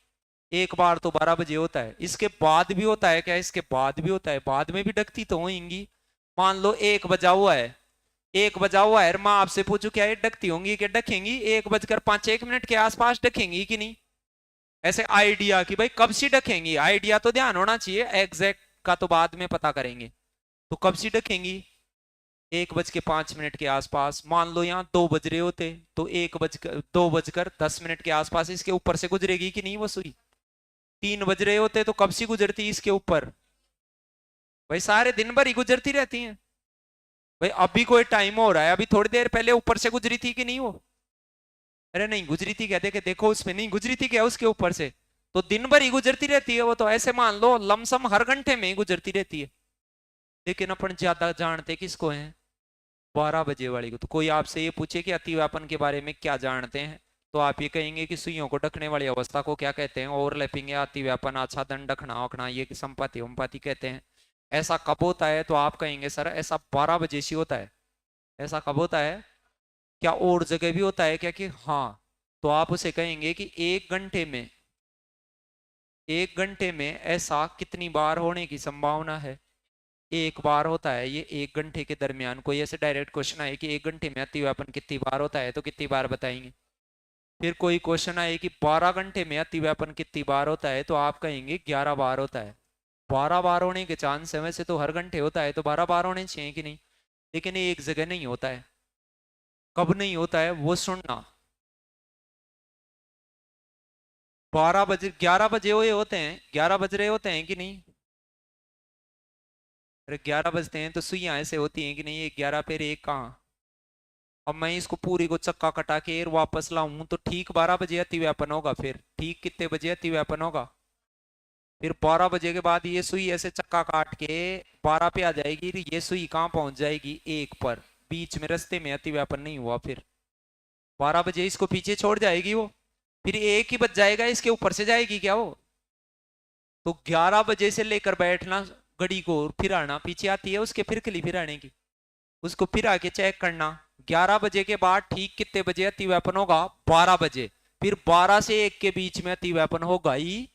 एक बार तो 12 बजे होता है, इसके बाद भी होता है क्या? इसके बाद भी होता है, बाद में भी डकती तो होंगी। मान लो 1 बजा हुआ है, 1 बजा हुआ है, मैं आपसे पूछू क्या ये डकती होंगी कि डकेंगी? 1 बजकर 5 1 मिनट के आसपास डकेंगी कि नहीं? ऐसे आइडिया कि भाई कब सी डकेंगी, आइडिया तो ध्यान होना चाहिए, एग्जैक्ट का तो बाद में पता करेंगे। तो कब सी डकेंगी? 1 बज के 5 मिनट के आसपास। मान लो यहाँ 2 बज रहे होते, तो 2 बजकर 10 मिनट के आसपास इसके ऊपर से गुजरेगी कि नहीं वो सुई? 3 बज रहे होते तो कब सी गुजरती इसके ऊपर? भाई सारे दिन भर ही गुजरती रहती हैं। भाई अभी कोई टाइम हो रहा है, अभी थोड़ी देर पहले ऊपर से गुजरी थी कि नहीं वो? अरे नहीं गुजरी थी, कहते कि देखो उसमें नहीं गुजरी थी क्या उसके ऊपर से? तो दिन भर ही गुजरती रहती है वो, तो ऐसे मान लो लमसम हर घंटे में ही गुजरती रहती है। लेकिन अपन ज्यादा जानते किसको हैं? 12 बजे वाली को। तो कोई आपसे ये पूछे कि अतिव्यापन के बारे में क्या जानते हैं, तो आप ये कहेंगे कि सुइयों को ढकने वाली अवस्था को क्या कहते हैं? ओवरलैपिंग या अतिव्यापन, आच्छादन, ढकना वखना, ये संपाति उम्पाति कहते हैं। ऐसा कब होता है, तो आप कहेंगे सर ऐसा 12 बजे से होता है। ऐसा कब होता है? क्या और जगह भी होता है क्या? कि हाँ। तो आप उसे कहेंगे कि 1 घंटे में, 1 घंटे में ऐसा कितनी बार होने की संभावना है? एक बार होता है ये 1 घंटे के दरमियान। कोई ऐसे डायरेक्ट क्वेश्चन आए कि 1 घंटे में अतिव्यापन कितनी बार होता है, तो कितनी बार बताएंगे? फिर कोई क्वेश्चन आए कि 12 घंटे में अतिव्यापन कितनी बार होता है, तो आप कहेंगे 11 बार होता है। 12 बार होने के चांस है, वैसे तो हर घंटे होता है तो 12 बार होने चाहिए कि नहीं? लेकिन ये एक जगह नहीं होता है। कब नहीं होता है वो सुनना। 12 बजे 11 बजे हुए होते हैं, 11 बज रहे होते हैं कि नहीं? अरे 11 बजते हैं तो सुइयां ऐसे होती हैं कि नहीं, ये 11 पे एक कहाँ? अब मैं इसको पूरी को चक्का कटा के और वापस लाऊं तो ठीक 12 बजे अति व्यापन होगा। फिर ठीक कितने बजे अति व्यापन होगा? फिर 12 बजे के बाद ये सुई ऐसे चक्का काट के 12 पे आ जाएगी, ये सुई कहाँ पहुंच जाएगी? 1 पर। बीच में रास्ते में अति व्यापन नहीं हुआ, फिर 12 बजे इसको पीछे छोड़ जाएगी वो। फिर 1 ही बज जाएगा, इसके ऊपर से जाएगी क्या वो? तो 11 बजे से लेकर बैठना घड़ी को, फिर आना पीछे आती है उसके फिर खली फिर आने की, उसको फिर आके चेक करना। 11 बजे के बाद ठीक कितने बजे अति व्यापन होगा? 12 बजे। फिर 12 से 1 के बीच में अति व्यापन होगा ही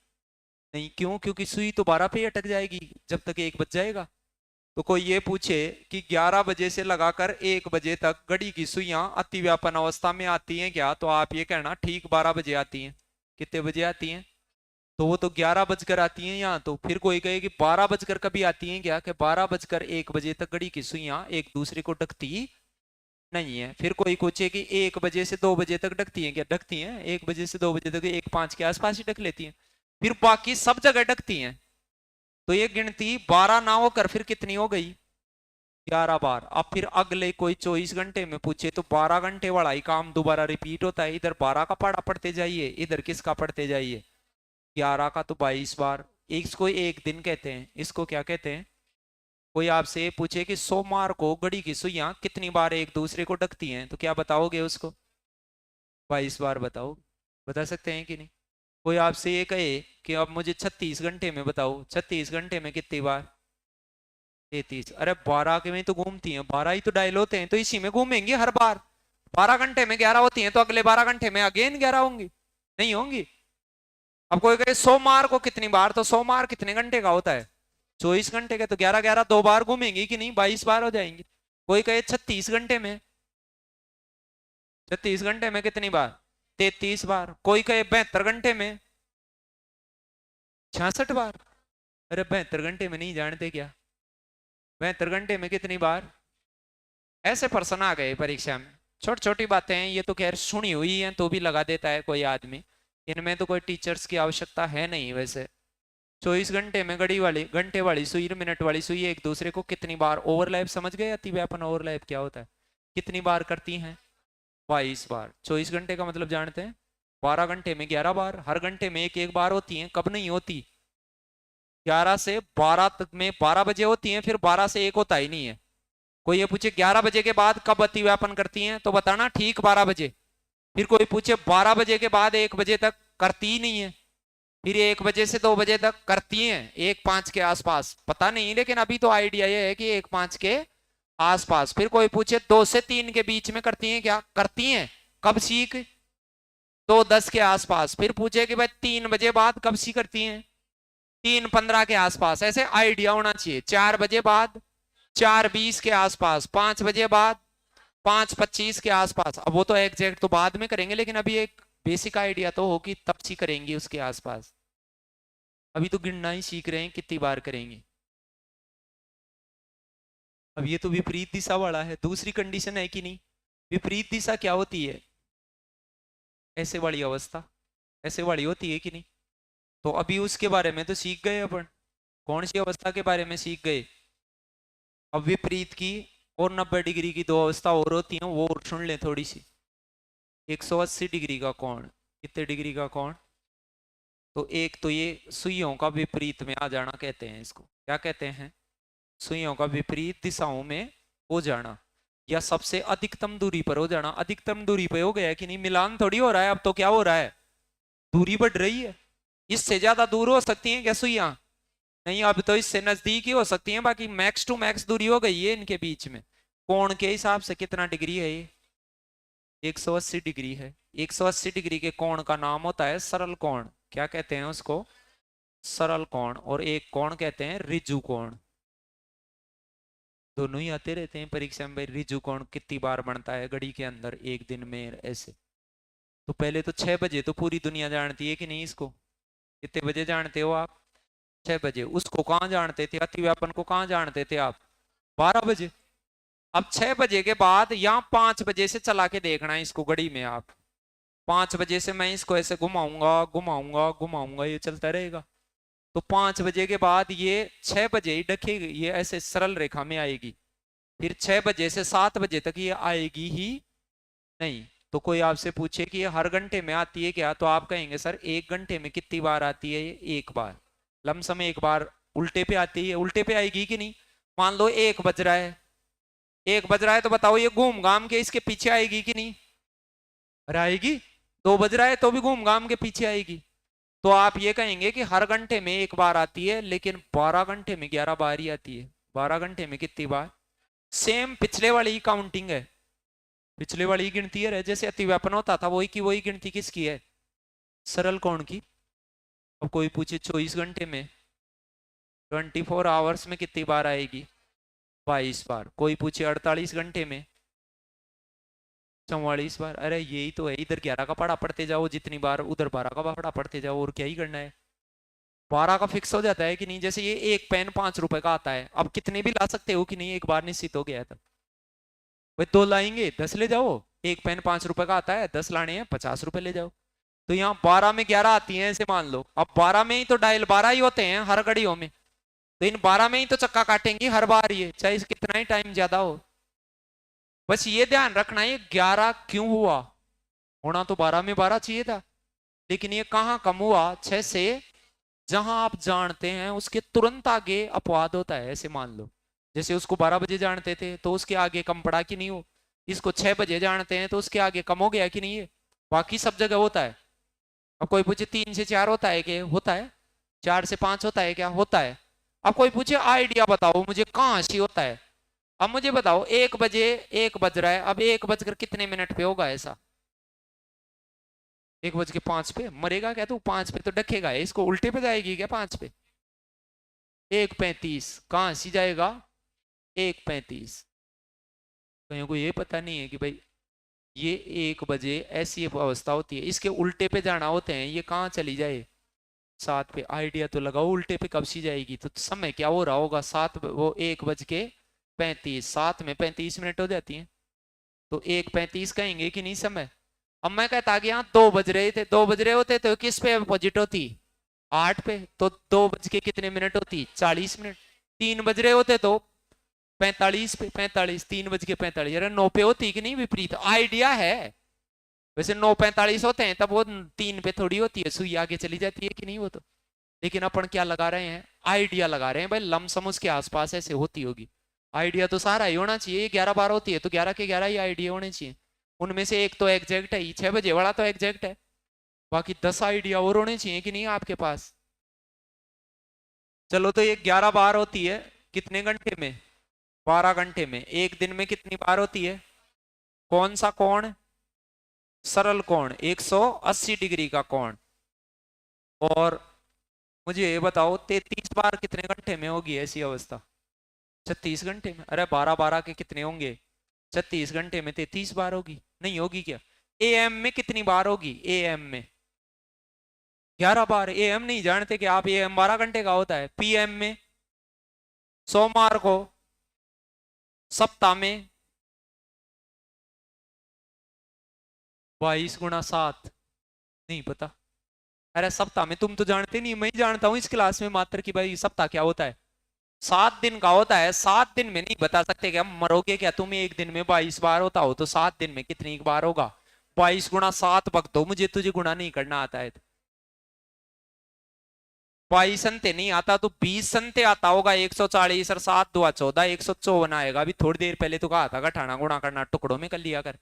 नहीं। क्यों? क्योंकि सुई तो 12 पे ही अटक जाएगी जब तक 1 बज जाएगा। तो कोई ये पूछे कि 11 बजे से लगाकर 1 बजे तक घड़ी की सुइयां अति व्यापन अवस्था में आती हैं क्या, तो आप ये कहना ठीक 12 बजे आती हैं। कितने बजे आती हैं? तो वो तो 11 बजकर आती हैं यहाँ। तो फिर कोई कहे कि 12 बजकर कभी आती हैं क्या, कि 12 बजकर 1 बजे तक घड़ी की सुइयां एक दूसरे को ढकती नहीं है। फिर कोई पूछे कि 1 बजे से 2 बजे तक ढकती हैं क्या? ढकती हैं, 1 बजे से 2 बजे तक 1-5 के आसपास ही ढक लेती हैं। फिर बाकी सब जगह ढकती हैं। तो ये गिनती 12 ना होकर फिर कितनी हो गई? 11 बार। अब फिर अगले कोई 24 घंटे में पूछे तो 12 घंटे वाला ही काम दोबारा रिपीट होता है। इधर 12 का पढ़ा पढ़ते जाइए, इधर किसका पढ़ते जाइए? 11 का तो 22 बार। इसको एक दिन कहते हैं। इसको क्या कहते हैं? कोई आपसे पूछे कि सोमवार को घड़ी की सुइयां कितनी बार एक दूसरे को ढकती हैं, तो क्या बताओगे उसको? 22 बार बताओ। बता सकते हैं कि नहीं? कोई आपसे ये कहे कि अब मुझे 36 घंटे में बताओ, 36 घंटे में कितनी बार? 33। अरे 12 के में तो घूमती हैं, 12 ही तो डायल होते हैं, तो इसी में घूमेंगी हर बार। 12 घंटे में 11 होती हैं, तो अगले 12 घंटे में अगेन 11 होंगी, नहीं होंगी। अब कोई कहे 100 मार को कितनी बार, तो 100 मार कितने घंटे का होता है? 24 घंटे का, तो 11 11 दो बार घूमेंगी कि नहीं, 22 बार हो जाएंगी। कोई कहे 36 घंटे में, 36 घंटे में कितनी बार? 33 बार। कोई कहे 72 घंटे में, 66 बार। अरे 72 घंटे में नहीं जानते क्या? 72 घंटे में कितनी बार? ऐसे प्रश्न आ गए परीक्षा में। छोटी छोटी बातें हैं ये, तो खैर सुनी हुई है तो भी लगा देता है कोई आदमी, इनमें तो कोई टीचर्स की आवश्यकता है नहीं वैसे। 24 घंटे में घड़ी वाली, घंटे वाली सुई, मिनट वाली सुई एक दूसरे को कितनी बार ओवरलैप, समझ गए अतिव्यापन ओवरलैप क्या होता है? कितनी बार करती हैं? 22 बार। 24 घंटे का मतलब जानते हैं? 12 घंटे में 11 बार, हर घंटे में एक एक बार होती हैं। कब नहीं होती? 11 से 12 तक में 12 बजे होती हैं, फिर 12 से 1 होता ही नहीं है। कोई ये पूछे 11 बजे के बाद कब अतिव्यापन करती हैं, तो बताना ठीक 12 बजे। फिर कोई पूछे 12 बजे के बाद 1 बजे तक, करती ही नहीं है। फिर 1 बजे से 2 बजे तक करती हैं, 1-5 के आसपास, पता नहीं, लेकिन अभी तो आइडिया ये है कि 1-5 के आसपास। फिर कोई पूछे 2 से 3 के बीच में करती हैं क्या? करती हैं। कब सीख? 2:10 के आसपास। फिर पूछे कि भाई 3 बजे बाद कब सी करती हैं? 3:15 के आसपास। ऐसे आइडिया होना चाहिए। 4 बजे बाद 4:20 के आसपास, 5 बजे बाद 5:25 के आसपास। अब वो तो एग्जैक्ट तो बाद में करेंगे, लेकिन अभी एक बेसिक आइडिया तो हो कि तब सी करेंगी उसके आसपास। अभी तो गिनना ही सीख रहे हैं कितनी बार करेंगे। अब ये तो विपरीत दिशा वाला है, दूसरी कंडीशन है कि नहीं? विपरीत दिशा क्या होती है? ऐसे वाली अवस्था, ऐसे वाली होती है कि नहीं? तो अभी उसके बारे में तो सीख गए अपन। कौन सी अवस्था के बारे में सीख गए? अब विपरीत की और 90 डिग्री की दो अवस्था और होती हैं, वो और सुन ले थोड़ी सी। 180 डिग्री का कोण, कितने डिग्री का कोण? तो एक तो ये सुइयों का विपरीत में आ जाना कहते हैं इसको, क्या कहते हैं? सुइयों का विपरीत दिशाओं में हो जाना, या सबसे अधिकतम दूरी पर हो जाना। अधिकतम दूरी पे हो गया कि नहीं, मिलान थोड़ी हो रहा है अब तो, क्या हो रहा है? दूरी बढ़ रही है। इससे ज्यादा दूर हो सकती है क्या सुइयां? नहीं, अब तो इससे नजदीक ही हो सकती हैं, बाकी मैक्स टू मैक्स दूरी हो गई है इनके बीच में। कोण के हिसाब से कितना डिग्री है ये? 180 डिग्री है। 180 डिग्री के कोण का नाम होता है सरल कोण। क्या कहते हैं उसको? सरल कोण। और एक कोण कहते हैं ऋजु कोण। दोनों ही आते रहते हैं परीक्षा में, भाई ऋजु कोण कितनी बार बनता है घड़ी के अंदर एक दिन में, ऐसे। तो पहले तो 6 बजे तो पूरी दुनिया जानती है कि नहीं इसको? कितने बजे जानते हो आप? 6 बजे। उसको कहाँ जानते थे, अतिव्यापन को कहाँ जानते थे आप? 12 बजे। अब 6 बजे के बाद यहाँ 5 बजे से चला के देखना है इसको घड़ी में आप। 5 बजे से मैं इसको ऐसे घुमाऊंगा घुमाऊंगा घुमाऊंगा, ये चलता रहेगा। तो 5 बजे के बाद ये 6 बजे ही ढकेगी, ये ऐसे सरल रेखा में आएगी। फिर 6 बजे से 7 बजे तक ये आएगी ही नहीं। तो कोई आपसे पूछे कि ये हर घंटे में आती है क्या, तो आप कहेंगे सर 1 घंटे में कितनी बार आती है? ये 1 बार, लमसम 1 बार। उल्टे पे आती है, उल्टे पे आएगी कि नहीं? मान लो 1 बज रहा है, 1 बज रहा है, तो बताओ ये घूम घाम के इसके पीछे आएगी कि नहीं? अरे आएगी। 2 बज रहा है तो भी घूम घाम के पीछे आएगी। तो आप ये कहेंगे कि हर घंटे में 1 बार आती है, लेकिन 12 घंटे में 11 बार ही आती है। 12 घंटे में कितनी बार? सेम पिछले वाली ही काउंटिंग है, पिछले वाली ही गिनती है। जैसे अतिव्यापन होता था वही की वही गिनती किसकी है? सरल कोण की। अब कोई पूछे 24 घंटे में, 24 आवर्स में कितनी बार आएगी? 22 बार। कोई पूछे 48 घंटे में, 44 बार। अरे यही तो है, इधर 11 का पढ़ा पढ़ते जाओ जितनी बार, उधर 12 का पढ़ा पढ़ते जाओ, और क्या ही करना है। 12 का फिक्स हो जाता है कि नहीं? जैसे ये एक पेन 5 रुपए का आता है, अब कितने भी ला सकते हो कि नहीं, एक बार निश्चित हो गया है तब। भाई 2 लाएंगे 10 ले जाओ, एक पेन 5 रुपए का आता है, 10 लाने हैं 50 रुपए ले जाओ। तो यहाँ 12 में 11 आती है ऐसे मान लो। अब 12 में ही तो डायल 12 ही होते हैं हर घड़ियों में, तो इन 12 में ही तो चक्का काटेंगी हर बार ये, चाहे कितना ही टाइम ज्यादा हो। बस ये ध्यान रखना ये 11 क्यों हुआ, होना तो 12 में 12 चाहिए था, लेकिन ये कहाँ कम हुआ? 6 से। जहां आप जानते हैं उसके तुरंत आगे अपवाद होता है, ऐसे मान लो। जैसे उसको 12 बजे जानते थे तो उसके आगे कम पड़ा कि नहीं हो, इसको 6 बजे जानते हैं तो उसके आगे कम हो गया कि नहीं है। बाकी सब जगह होता है। अब कोई पूछे 3 से 4 होता है क्या? होता है। 4 से 5 होता है क्या? होता है। अब कोई पूछे आइडिया बताओ मुझे कहाँ सी होता है। अब मुझे बताओ 1 बजे 1 बज रहा है, अब 1 बजकर कितने मिनट पे होगा ऐसा? 1 बज के 5 पे मरेगा क्या तू? 5 पे तो डकेगा, इसको उल्टे पे जाएगी क्या 5 पे? 1:35 कहाँ सी जाएगा? 1:35। कहीं को ये पता नहीं है कि भाई ये 1 बजे ऐसी अवस्था होती है, इसके उल्टे पे जाना होते हैं, ये कहाँ चली जाए? 7 पे। आइडिया तो लगाओ उल्टे पे कब सी जाएगी, तो समय क्या हो रहा होगा? वो 1:35, 7 में 35 मिनट हो जाती है, तो 1:35 कहेंगे कि नहीं समय? अब मैं कहता कि यहाँ 2 बज रहे थे, 2 बज रहे होते तो किस पे अपोजिट होती? 8 पे। तो 2 बज के कितने मिनट होती? 40 मिनट। 3 बज रहे होते तो 45 पे, 45, 3 बज के 45, अरे 9 पे होती कि नहीं विपरीत? आइडिया है। वैसे 9:45 होते हैं तब वो 3 पे थोड़ी होती है, सुई आगे चली जाती है कि नहीं वो तो। लेकिन अपन क्या लगा रहे हैं? आइडिया लगा रहे हैं भाई, लमसम उसके आसपास ऐसे होती होगी। आइडिया तो सारा ही होना चाहिए, 11 बार होती है तो 11 के 11 ही आइडिया होने चाहिए। उनमें से एक तो एग्जैक्ट है ही, 6 बजे वाला तो एग्जैक्ट है, बाकी 10 आइडिया और होने चाहिए कि नहीं आपके पास? चलो तो ये 11 बार होती है कितने घंटे में? 12 घंटे में। एक दिन में कितनी बार होती है? कौन सा कोण? सरल कोण, 180 डिग्री का कोण। और मुझे ये बताओ 33 बार कितने घंटे में होगी ऐसी अवस्था? 36 घंटे में। अरे 12 12 के कितने होंगे? 36 घंटे में 33 बार होगी, नहीं होगी क्या? एएम में कितनी बार होगी? एएम में 11 बार। एएम नहीं जानते कि आप? एएम 12 घंटे का होता है। पीएम में सोमवार को, सप्ताह में 22 × 7, नहीं पता? अरे सप्ताह में तुम तो जानते नहीं, मैं ही जानता हूं इस क्लास में मात्र कि भाई सप्ताह क्या होता है। 7 दिन का होता है। 7 दिन में नहीं बता सकते क्या? मरोगे क्या तुम? एक दिन में 22 बार होता हो तो 7 दिन में कितनी बार होगा? 22 × 7 बक दो मुझे, तुझे गुणा नहीं करना आता है। 22 अंते नहीं आता तो 20 अंते आता होगा। 140 और 7×2 = 14, 154 आएगा। अभी थोड़ी देर पहले तो कहा था घटाना गुणा करना टुकड़ों में कर लिया कर।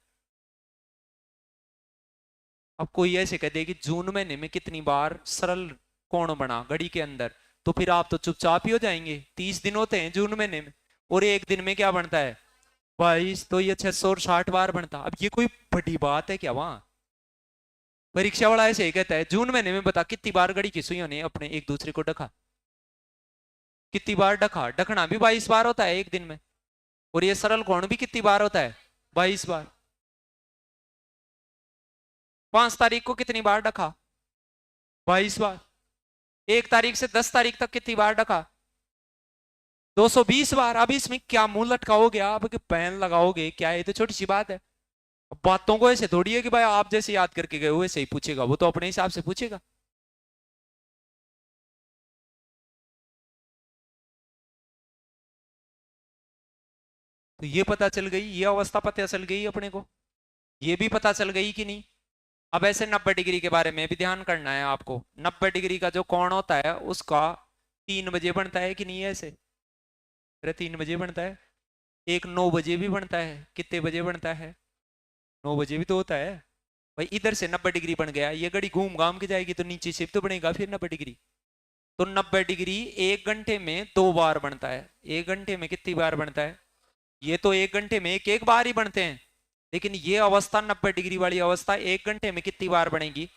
अब कोई ऐसे कह दे कि जून महीने में कितनी बार सरल कोण बना घड़ी के अंदर, तो फिर आप तो चुपचाप ही हो जाएंगे। 30 दिन होते हैं जून महीने में, और एक दिन में क्या बनता है? 22, तो ये 660 बार बनता। अब ये कोई बड़ी बात है क्या? वहां परीक्षा वाला ऐसे ही कहता है जून महीने में बता कितनी बार घड़ी की सुइयों ने अपने एक दूसरे को ढका, कितनी बार ढका? ढकना भी 22 बार होता है एक दिन में। और ये सरल कोण भी कितनी बार होता है? 22 बार। 5 तारीख को कितनी बार ढका? 22 बार। 1 तारीख से 10 तारीख तक कितनी बार ढका? 220 बार। अब इसमें क्या मुंह लटकाओगे आप कि पेन लगाओगे क्या? ये तो छोटी सी बात है। अब बातों को ऐसे थोड़ी है कि भाई आप जैसे याद करके गए हो वैसे ही पूछेगा, वो तो अपने हिसाब से पूछेगा। तो ये पता चल गई, ये अवस्था पता चल गई अपने को, ये भी पता चल गई कि नहीं? अब ऐसे 90 डिग्री के बारे में भी ध्यान करना है आपको। 90 डिग्री का जो कोण होता है उसका 3 बजे बनता है कि नहीं? ऐसे अरे 3 बजे बनता है। एक 9 बजे भी बनता है। कितने बजे बनता है? 9 बजे भी तो होता है भाई। इधर से 90 डिग्री बन गया, ये घड़ी घूम घाम के जाएगी तो नीचे से तो बनेगा फिर 90 डिग्री। तो 90 डिग्री 1 घंटे में 2 बार बनता है। 1 घंटे में कितनी बार बनता है? ये तो 1 घंटे में एक एक बार ही बनते हैं, लेकिन ये अवस्था 90 डिग्री वाली अवस्था 1 घंटे में कितनी बार बनेगी?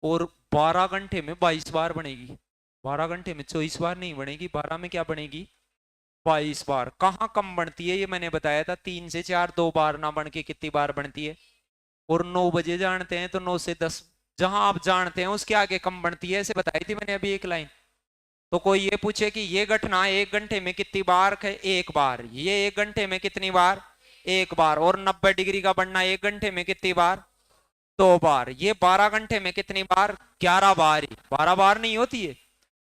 और 12 घंटे में 22 बार बनेगी। 12 घंटे में 24 बार नहीं बनेगी, 12 में क्या बनेगी? 22 बार। कहाँ कम बनती है ये मैंने बताया था, 3 से 4 2 बार ना बन के कितनी बार बनती है? और 9 बजे जानते हैं तो 9 से 10, जहां आप जानते हैं उसके आगे कम बनती है, ऐसे बताई थी मैंने अभी एक लाइन। तो कोई ये पूछे कि ये घटना 1 घंटे में कितनी बार है? 1 बार। ये 1 घंटे में कितनी बार? 1 बार। और 90 डिग्री का बनना 1 घंटे में कितनी बार? 2 बार। ये 12 घंटे में कितनी बार? 11 बार ही। 12 बार नहीं होती है।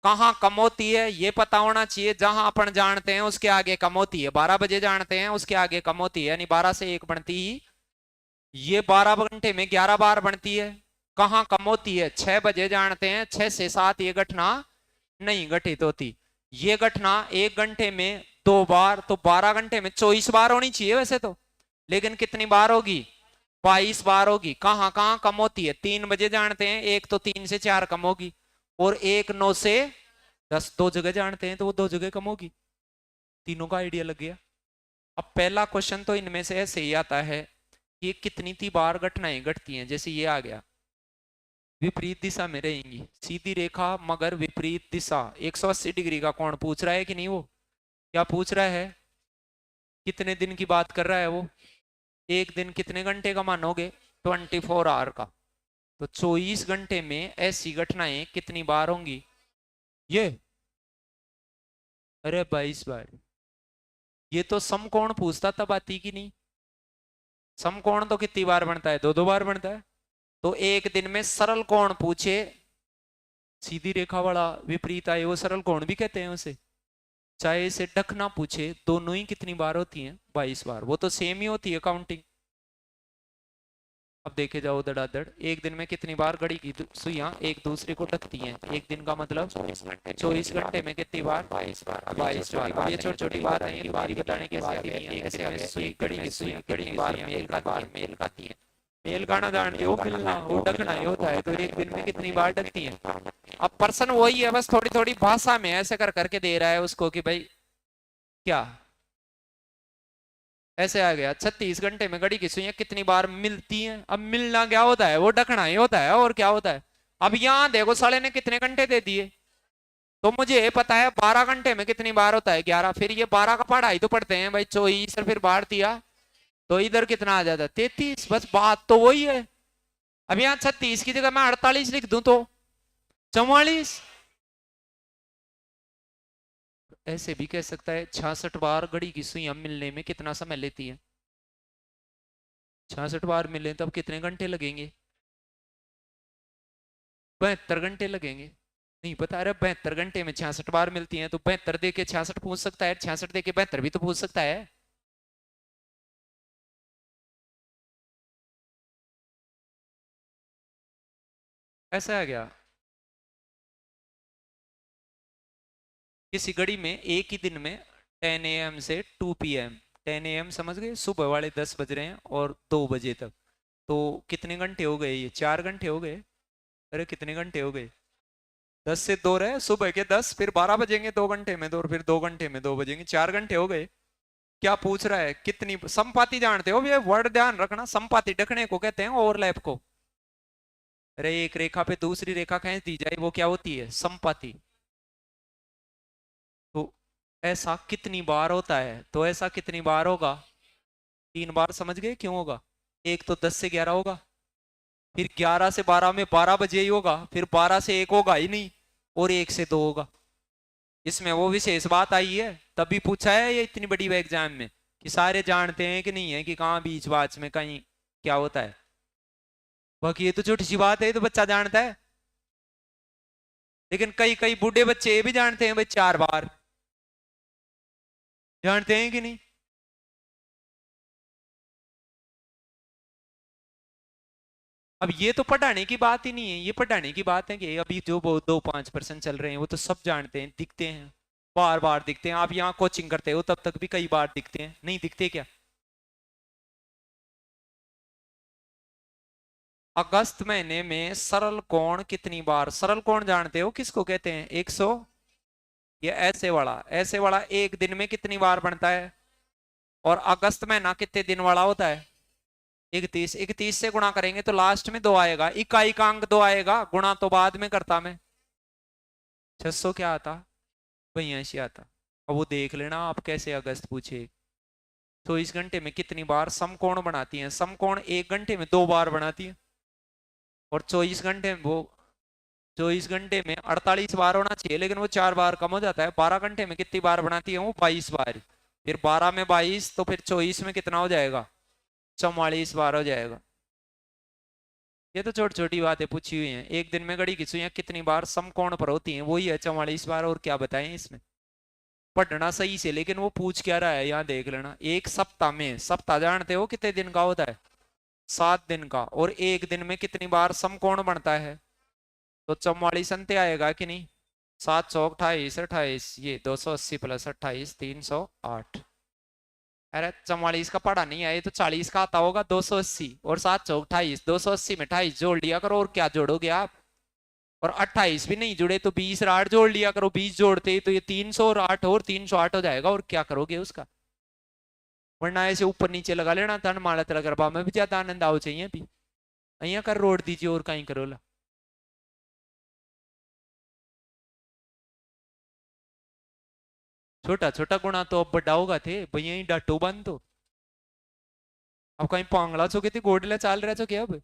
कहाँ कम होती है ये पता होना चाहिए। जहां अपन जानते हैं उसके आगे कम होती है। 12 बजे जानते हैं उसके आगे कम होती है, यानी 12 से 1 बनती ही। ये 12 घंटे में 11 बार बनती है। कहाँ कम होती है? 6 बजे जानते हैं 6 से 7 ये घटना नहीं घटित होती। ये घटना 1 घंटे में 2 बार, तो 12 घंटे में 24 बार होनी चाहिए वैसे तो, लेकिन कितनी बार होगी? 22 बार होगी। कहाँ कहाँ कम होती है? 3 बजे जानते हैं, एक तो 3 से 4 कम होगी, और एक 9 से 10 दो जगह जानते हैं तो वो दो जगह कम होगी। तीनों का आइडिया लग गया। अब पहला क्वेश्चन तो इनमें से ऐसे ही आता है कि ये कितनी ती बार घटनाएं घटती हैं। जैसे ये आ गया, विपरीत दिशा में रहेंगी, सीधी रेखा मगर विपरीत दिशा, 180 डिग्री का कोण पूछ रहा है कि नहीं? वो क्या पूछ रहा है? कितने दिन की बात कर रहा है वो? एक दिन कितने घंटे का मानोगे? 24 आवर का। तो 24 घंटे में ऐसी घटनाएं कितनी बार होंगी? ये अरे 22 बार। ये तो समकोण पूछता तब आती कि नहीं? समकोण तो कितनी बार बनता है? दो दो बार बनता है। तो एक दिन में सरल कोण पूछे, सीधी रेखा वाला विपरीत आए, वो सरल कोण भी कहते हैं उसे। चाहे इसे ढकना पूछे, दोनों ही कितनी बार होती हैं? 22 बार। वो तो सेम ही होती है काउंटिंग। अब देखे जाओ धड़ाधड़, एक दिन में कितनी बार घड़ी की सुइयां एक दूसरे को ढकती हैं? एक दिन का मतलब 24 घंटे में कितनी बार? 22 बार। 22 बार। अब ये छोटी छोटी बात है, ये बारी बताने के बाद ऐसे हमें सुई घड़ी की सुई घड़ी बार मेल खाती है। मेल खाना जानते हो? मिलना, वो ढकना ही होता है। तो एक दिन में कितनी बार ढकती है? अब पर्सन वही है, बस थोड़ी थोड़ी भाषा में ऐसे कर करके दे रहा है उसको कि भाई क्या ऐसे आ गया। 36 घंटे में घड़ी की सुइयां कितनी बार मिलती हैं? अब मिलना क्या होता है? वो ढकना ही होता है, और क्या होता है? अब यहां देखो, साले ने कितने घंटे दे दिए, तो मुझे पता है 12 घंटे में कितनी बार होता है? 11। फिर ये 12 का पढ़ाई तो पढ़ते हैं भाई, 24 और फिर बार दिया तो इधर कितना आ जाता? 33। बस बात तो वही है। अब यहाँ 36 की जगह मैं 48 लिख दूं तो 44। ऐसे भी कह सकता है 66 बार घड़ी की सुइयां मिलने में कितना समय लेती है? 66 बार मिले तब कितने घंटे लगेंगे? 72 घंटे लगेंगे। नहीं पता? अरे 72 घंटे में 66 बार मिलती हैं, तो 72 दे के 66 पूछ सकता है, 66 दे के 72 भी तो पूछ सकता है। ऐसा आ गया। किसी घड़ी में एक ही दिन में 10 AM से 2 PM, 10 AM समझ गए, सुबह वाले 10 बज रहे हैं और 2 बजे तक, तो कितने घंटे हो गए? ये 4 घंटे हो गए। अरे कितने घंटे हो गए? 10 से 2 रहे, सुबह के 10, फिर 12 बजेंगे 2 घंटे में 2, और फिर 2 घंटे में 2 बजेंगे, 4 घंटे हो गए। क्या पूछ रहा है? कितनी संपाति जानते हो? ये वर्ड ध्यान रखना, संपाति ढकने को कहते हैं, ओवरलैप को। अरे एक रेखा पे दूसरी रेखा खींच दी जाए, वो क्या होती है? संपाति। तो ऐसा कितनी बार होता है? तो ऐसा कितनी बार होगा? 3 बार। समझ गए क्यों होगा? एक तो 10 से 11 होगा, फिर 11 से 12 में 12 बजे ही होगा, फिर 12 से 1 होगा ही नहीं, और 1 से 2 होगा। इसमें वो विशेष बात आई है, तभी पूछा है ये इतनी बड़ी एग्जाम में, कि सारे जानते हैं कि नहीं है कि कहाँ बीच बाच में कहीं क्या होता है। बाकी ये तो छोटी सी बात है, ये तो बच्चा जानता है। लेकिन कई कई बूढ़े बच्चे ये भी जानते हैं भाई 4 बार। जानते हैं कि नहीं? अब ये तो पढ़ाने की बात ही नहीं है, ये पढ़ाने की बात है कि अभी जो 2-5% चल रहे हैं वो तो सब जानते हैं, दिखते हैं, बार बार दिखते हैं। आप यहाँ कोचिंग करते हो तब तक भी कई बार दिखते हैं, नहीं दिखते क्या? अगस्त महीने में सरल कोण कितनी बार? सरल कोण जानते हो किसको कहते हैं? 100। ये ऐसे वाला एक दिन में कितनी बार बनता है? और अगस्त महीना कितने दिन वाला होता है? 31। 31 से गुणा करेंगे तो लास्ट में 2 आएगा, इकाई का अंक 2 आएगा, गुणा तो बाद में करता मैं। 600 क्या आता? 82 आता। अब वो देख लेना आप कैसे अगस्त पूछे। तो इस घंटे में कितनी बार समकोण बनाती हैं? समकोण एक घंटे में 2 बार बनाती है, और 24 घंटे में वो 24 घंटे में 48 बार होना चाहिए, लेकिन वो 4 बार कम हो जाता है। 12 घंटे में कितनी बार बनाती है वो? 22 बार। फिर 12 में 22, तो फिर 24 में कितना हो जाएगा? 44 बार हो जाएगा। ये तो छोटी छोटी बातें पूछी हुई हैं। एक दिन में घड़ी की सुइयां कितनी बार समकोण पर होती हैं? वही है 44 बार, और क्या बताएं इसमें? पढ़ना सही से, लेकिन वो पूछ क्या रहा है यहाँ देख लेना। एक सप्ताह में, सप्ताह जानते हो कितने दिन का होता है? 7 दिन का। और एक दिन में कितनी बार समकोण बनता है? तो 44 अंत्य आएगा कि नहीं? 728, 28, ये 280 प्लस 28, 308। अरे 44 का पढ़ा नहीं है, ये तो 40 का आता होगा। 280 और 728, 280 में 28 जोड़ लिया करो, और क्या जोड़ोगे आप? और 28 भी नहीं जुड़े तो 20 और 8 जोड़ लिया करो, 20 जोड़ते तो ये 300 और 8 और 308 हो जाएगा, और क्या करोगे उसका। वरना ऐसे ऊपर नीचे लगा लेना तन मारा तला गरबा में भी ज्यादा आनंद आओ चाहिए भी। अहिया कर रोड दीजिए और कहीं करो ला। छोटा छोटा गुणा तो अब बड़ा होगा थे भैया ही डाटो बंद तो। अब कहीं पांगला चो के थे गोडला चाल रहा छो क्या अब।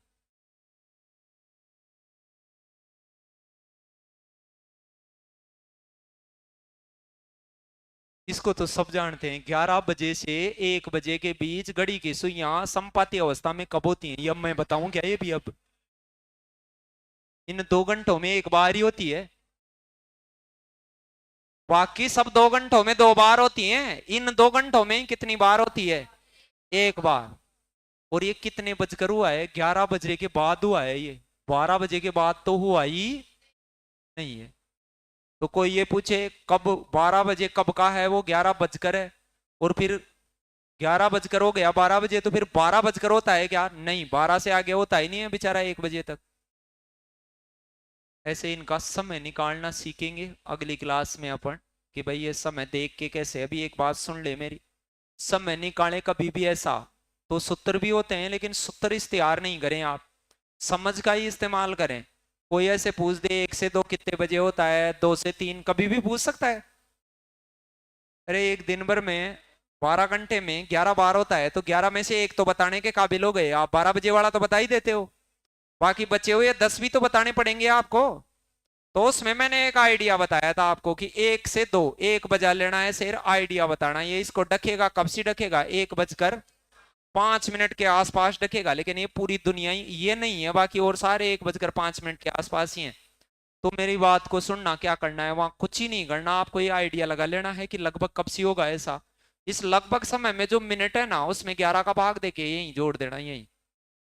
इसको तो सब जानते हैं, 11 बजे से 1 बजे के बीच घड़ी की सुइयां संपाती अवस्था में कब होती हैं, ये अब मैं बताऊं क्या ये भी अब। इन 2 घंटों में एक बार ही होती है, बाकी सब 2 घंटों में 2 बार होती हैं, इन 2 घंटों में कितनी बार होती है, एक बार। और ये कितने बजकर हुआ है, 11 बजे के बाद हुआ है ये, 12 बजे के बाद तो हुआ ही नहीं है। तो कोई ये पूछे कब 12 बजे कब का है, वो 11 बजकर है, और फिर 11 बजकर हो गया 12 बजे, तो फिर 12 बजकर होता है क्या, नहीं 12 से आगे होता ही नहीं है बेचारा 1 बजे तक। ऐसे इनका समय निकालना सीखेंगे अगली क्लास में अपन, कि भाई ये समय देख के कैसे। अभी एक बात सुन ले मेरी, समय निकाले कभी भी ऐसा, तो सूत्र भी होते हैं लेकिन सूत्र इस्तेमाल नहीं करें आप, समझ का ही इस्तेमाल करें। कोई ऐसे पूछ दे 1 से 2 कितने बजे होता है, 2 से 3 कभी भी पूछ सकता है। अरे एक दिन भर में 12 घंटे में 11 बार होता है, तो 11 में से एक तो बताने के काबिल हो गए आप, 12 बजे वाला तो बता ही देते हो, बाकी बचे हुए 10 भी तो बताने पड़ेंगे आपको। तो उसमें मैंने एक आइडिया बताया था आपको कि 1 से 2 एक बजा लेना है, सिर आइडिया बताना, ये इसको ढकेगा कब से ढकेगा, 1 बजकर 5 मिनट के आसपास ढकेगा, लेकिन ये पूरी दुनिया ही ये नहीं है, बाकी और सारे 1 बजकर 5 मिनट के आसपास ही हैं। तो मेरी बात को सुनना, क्या करना है वहां कुछ ही नहीं करना, आपको ये आइडिया लगा लेना है कि लगभग कब सी होगा ऐसा। इस लगभग समय में जो मिनट है ना, उसमें 11 का भाग देके यही जोड़ देना, यही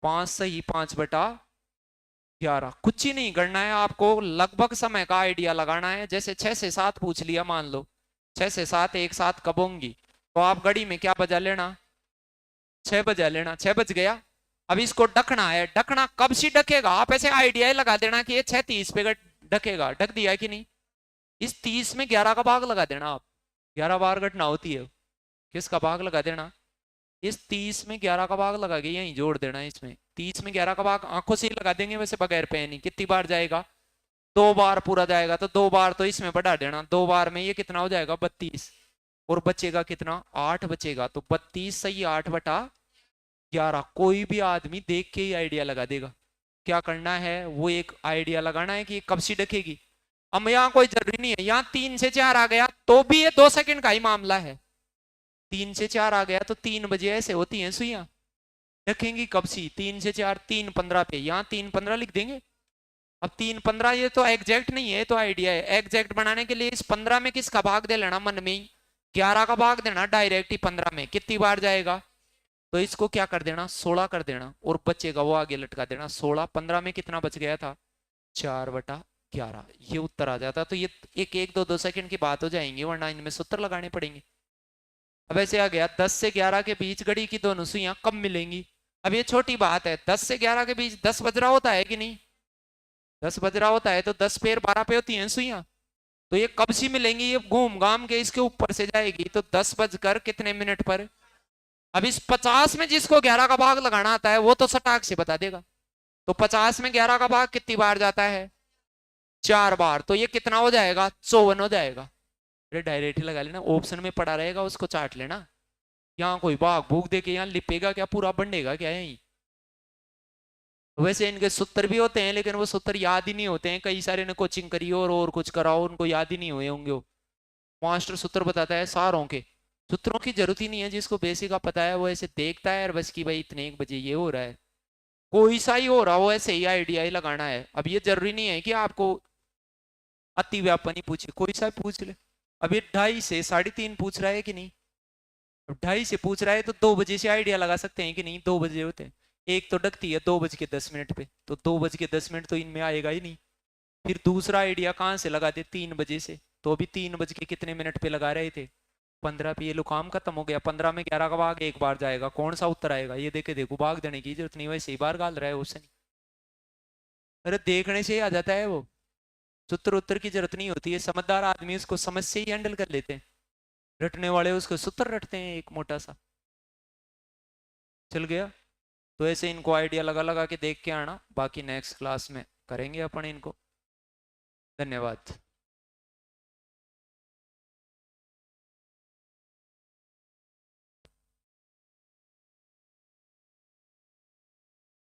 5 सही 5/11, कुछ ही नहीं करना है आपको, लगभग समय का आइडिया लगाना है। जैसे 6 से 7 पूछ लिया, मान लो 6 से 7 एक साथ कब होंगी, तो आप घड़ी में क्या बजा लेना, 6 बजा लेना, 6 बज गया। अब इसको ढकना है, ढकना कब से ढकेगा, आप ऐसे आइडिया लगा देना कि ये 6:30 पे ढकेगा, ढक दिया कि नहीं। इस 30 में 11 का भाग लगा देना आप, 11 बार घटना होती है, किसका भाग लगा देना, इस 30 में 11 का भाग लगा के यहीं जोड़ देना है। इसमें 30 में 11 का भाग आंखों से ही लगा देंगे वैसे, बगैर पेन ही। कितनी बार जाएगा, 2 बार पूरा जाएगा, तो 2 बार तो इसमें बढ़ा देना, 2 बार में ये कितना हो जाएगा 32, और बचेगा कितना 8 बचेगा, तो 32 सही 8/11। कोई भी आदमी देख के ही आइडिया लगा देगा। क्या करना है, वो एक आइडिया लगाना है कि कब सी ढकेगी। अब यहाँ कोई जरूरी नहीं है, यहाँ 3 से 4 आ गया तो भी ये 2 सेकंड का ही मामला है, 3 से 4 आ गया तो 3 बजे ऐसे होती हैं सुइयां, रखेंगी कब सी 3 से 4, 3:15 पे, यहाँ 3:15 लिख देंगे। अब 3:15 ये तो एग्जैक्ट नहीं है, तो आइडिया है, एग्जैक्ट बनाने के लिए इस 15 में किसका भाग दे लेना मन में ही, 11 का भाग देना डायरेक्ट ही 15 में, कितनी बार जाएगा, तो इसको क्या कर देना 16 कर देना, और बचेगा वो आगे लटका देना 16, 15 में कितना बच गया था 4/11, ये उत्तर आ जाता। तो ये एक एक दो 2 सेकंड की बात हो जाएंगी, वरना इनमें सूत्र लगाने पड़ेंगे। अब ऐसे आ गया 10 से 11 के बीच घड़ी की दोनों सुइयां कब मिलेंगी। अब ये छोटी बात है, 10 से 11 के बीच 10 बज रहा होता है कि नहीं, 10 बज रहा होता है, तो 10 पे 12 पे होती हैं सुइयां, तो ये कब सी मिलेंगी, ये घूम घाम के इसके ऊपर से जाएगी, तो 10 बजकर कितने मिनट पर। अब इस 50 में जिसको 11 का भाग लगाना आता है वो तो सटाक से बता देगा, तो 50 में 11 का भाग कितनी बार जाता है 4 बार, तो ये कितना हो जाएगा 54 हो जाएगा। अरे डायरेक्ट ही लगा लेना, ऑप्शन में पड़ा रहेगा उसको चाट लेना, यहाँ कोई भाग भूख दे के यहाँ लिपेगा क्या, पूरा बंडेगा क्या यहीं। वैसे इनके सूत्र भी होते हैं, लेकिन वो सूत्र याद ही नहीं होते हैं, कई सारे ने कोचिंग करी और कुछ कराओ, उनको याद ही नहीं हुए होंगे। वो मास्टर सूत्र बताता है सारों के, सूत्रों की जरूरत ही नहीं है, जिसको बेसिक का पता है वो ऐसे देखता है और बस की भाई इतने 1 बजे ये हो रहा है, कोई सा ही हो रहा हो ऐसे ही आइडिया ही लगाना है। अब ये जरूरी नहीं है कि आपको अति व्यापन ही पूछे, कोई सा पूछ ले। अब ये 2:30 से 3:30 पूछ रहा है कि नहीं, 2:30 से पूछ रहा है तो 2 बजे से आइडिया लगा सकते हैं कि नहीं, 2 बजे होते हैं, एक तो डकती है 2:10 पे, तो 2:10 तो इनमें आएगा ही नहीं। फिर दूसरा आइडिया कहाँ से लगा दे 3 बजे से, तो अभी 3 बज के कितने मिनट पे लगा रहे थे 15 पे, ये लो काम खत्म हो गया। 15 में 11 का भाग एक बार जाएगा, कौन सा उत्तर आएगा ये देखे, देखो भाग देने की जरूरत नहीं, वैसे ही बार गाल रहा है उससे नहीं, अरे देखने से ही आ जाता है वो। सूत्र उत्तर की जरूरत नहीं होती है, समझदार आदमी उसको समझ से ही हैंडल कर लेते हैं, रटने वाले उसको सूत्र रटते हैं एक मोटा सा। चल गया। तो ऐसे इनको आइडिया लगा लगा के देख के आना, बाकी नेक्स्ट क्लास में करेंगे अपन इनको। धन्यवाद।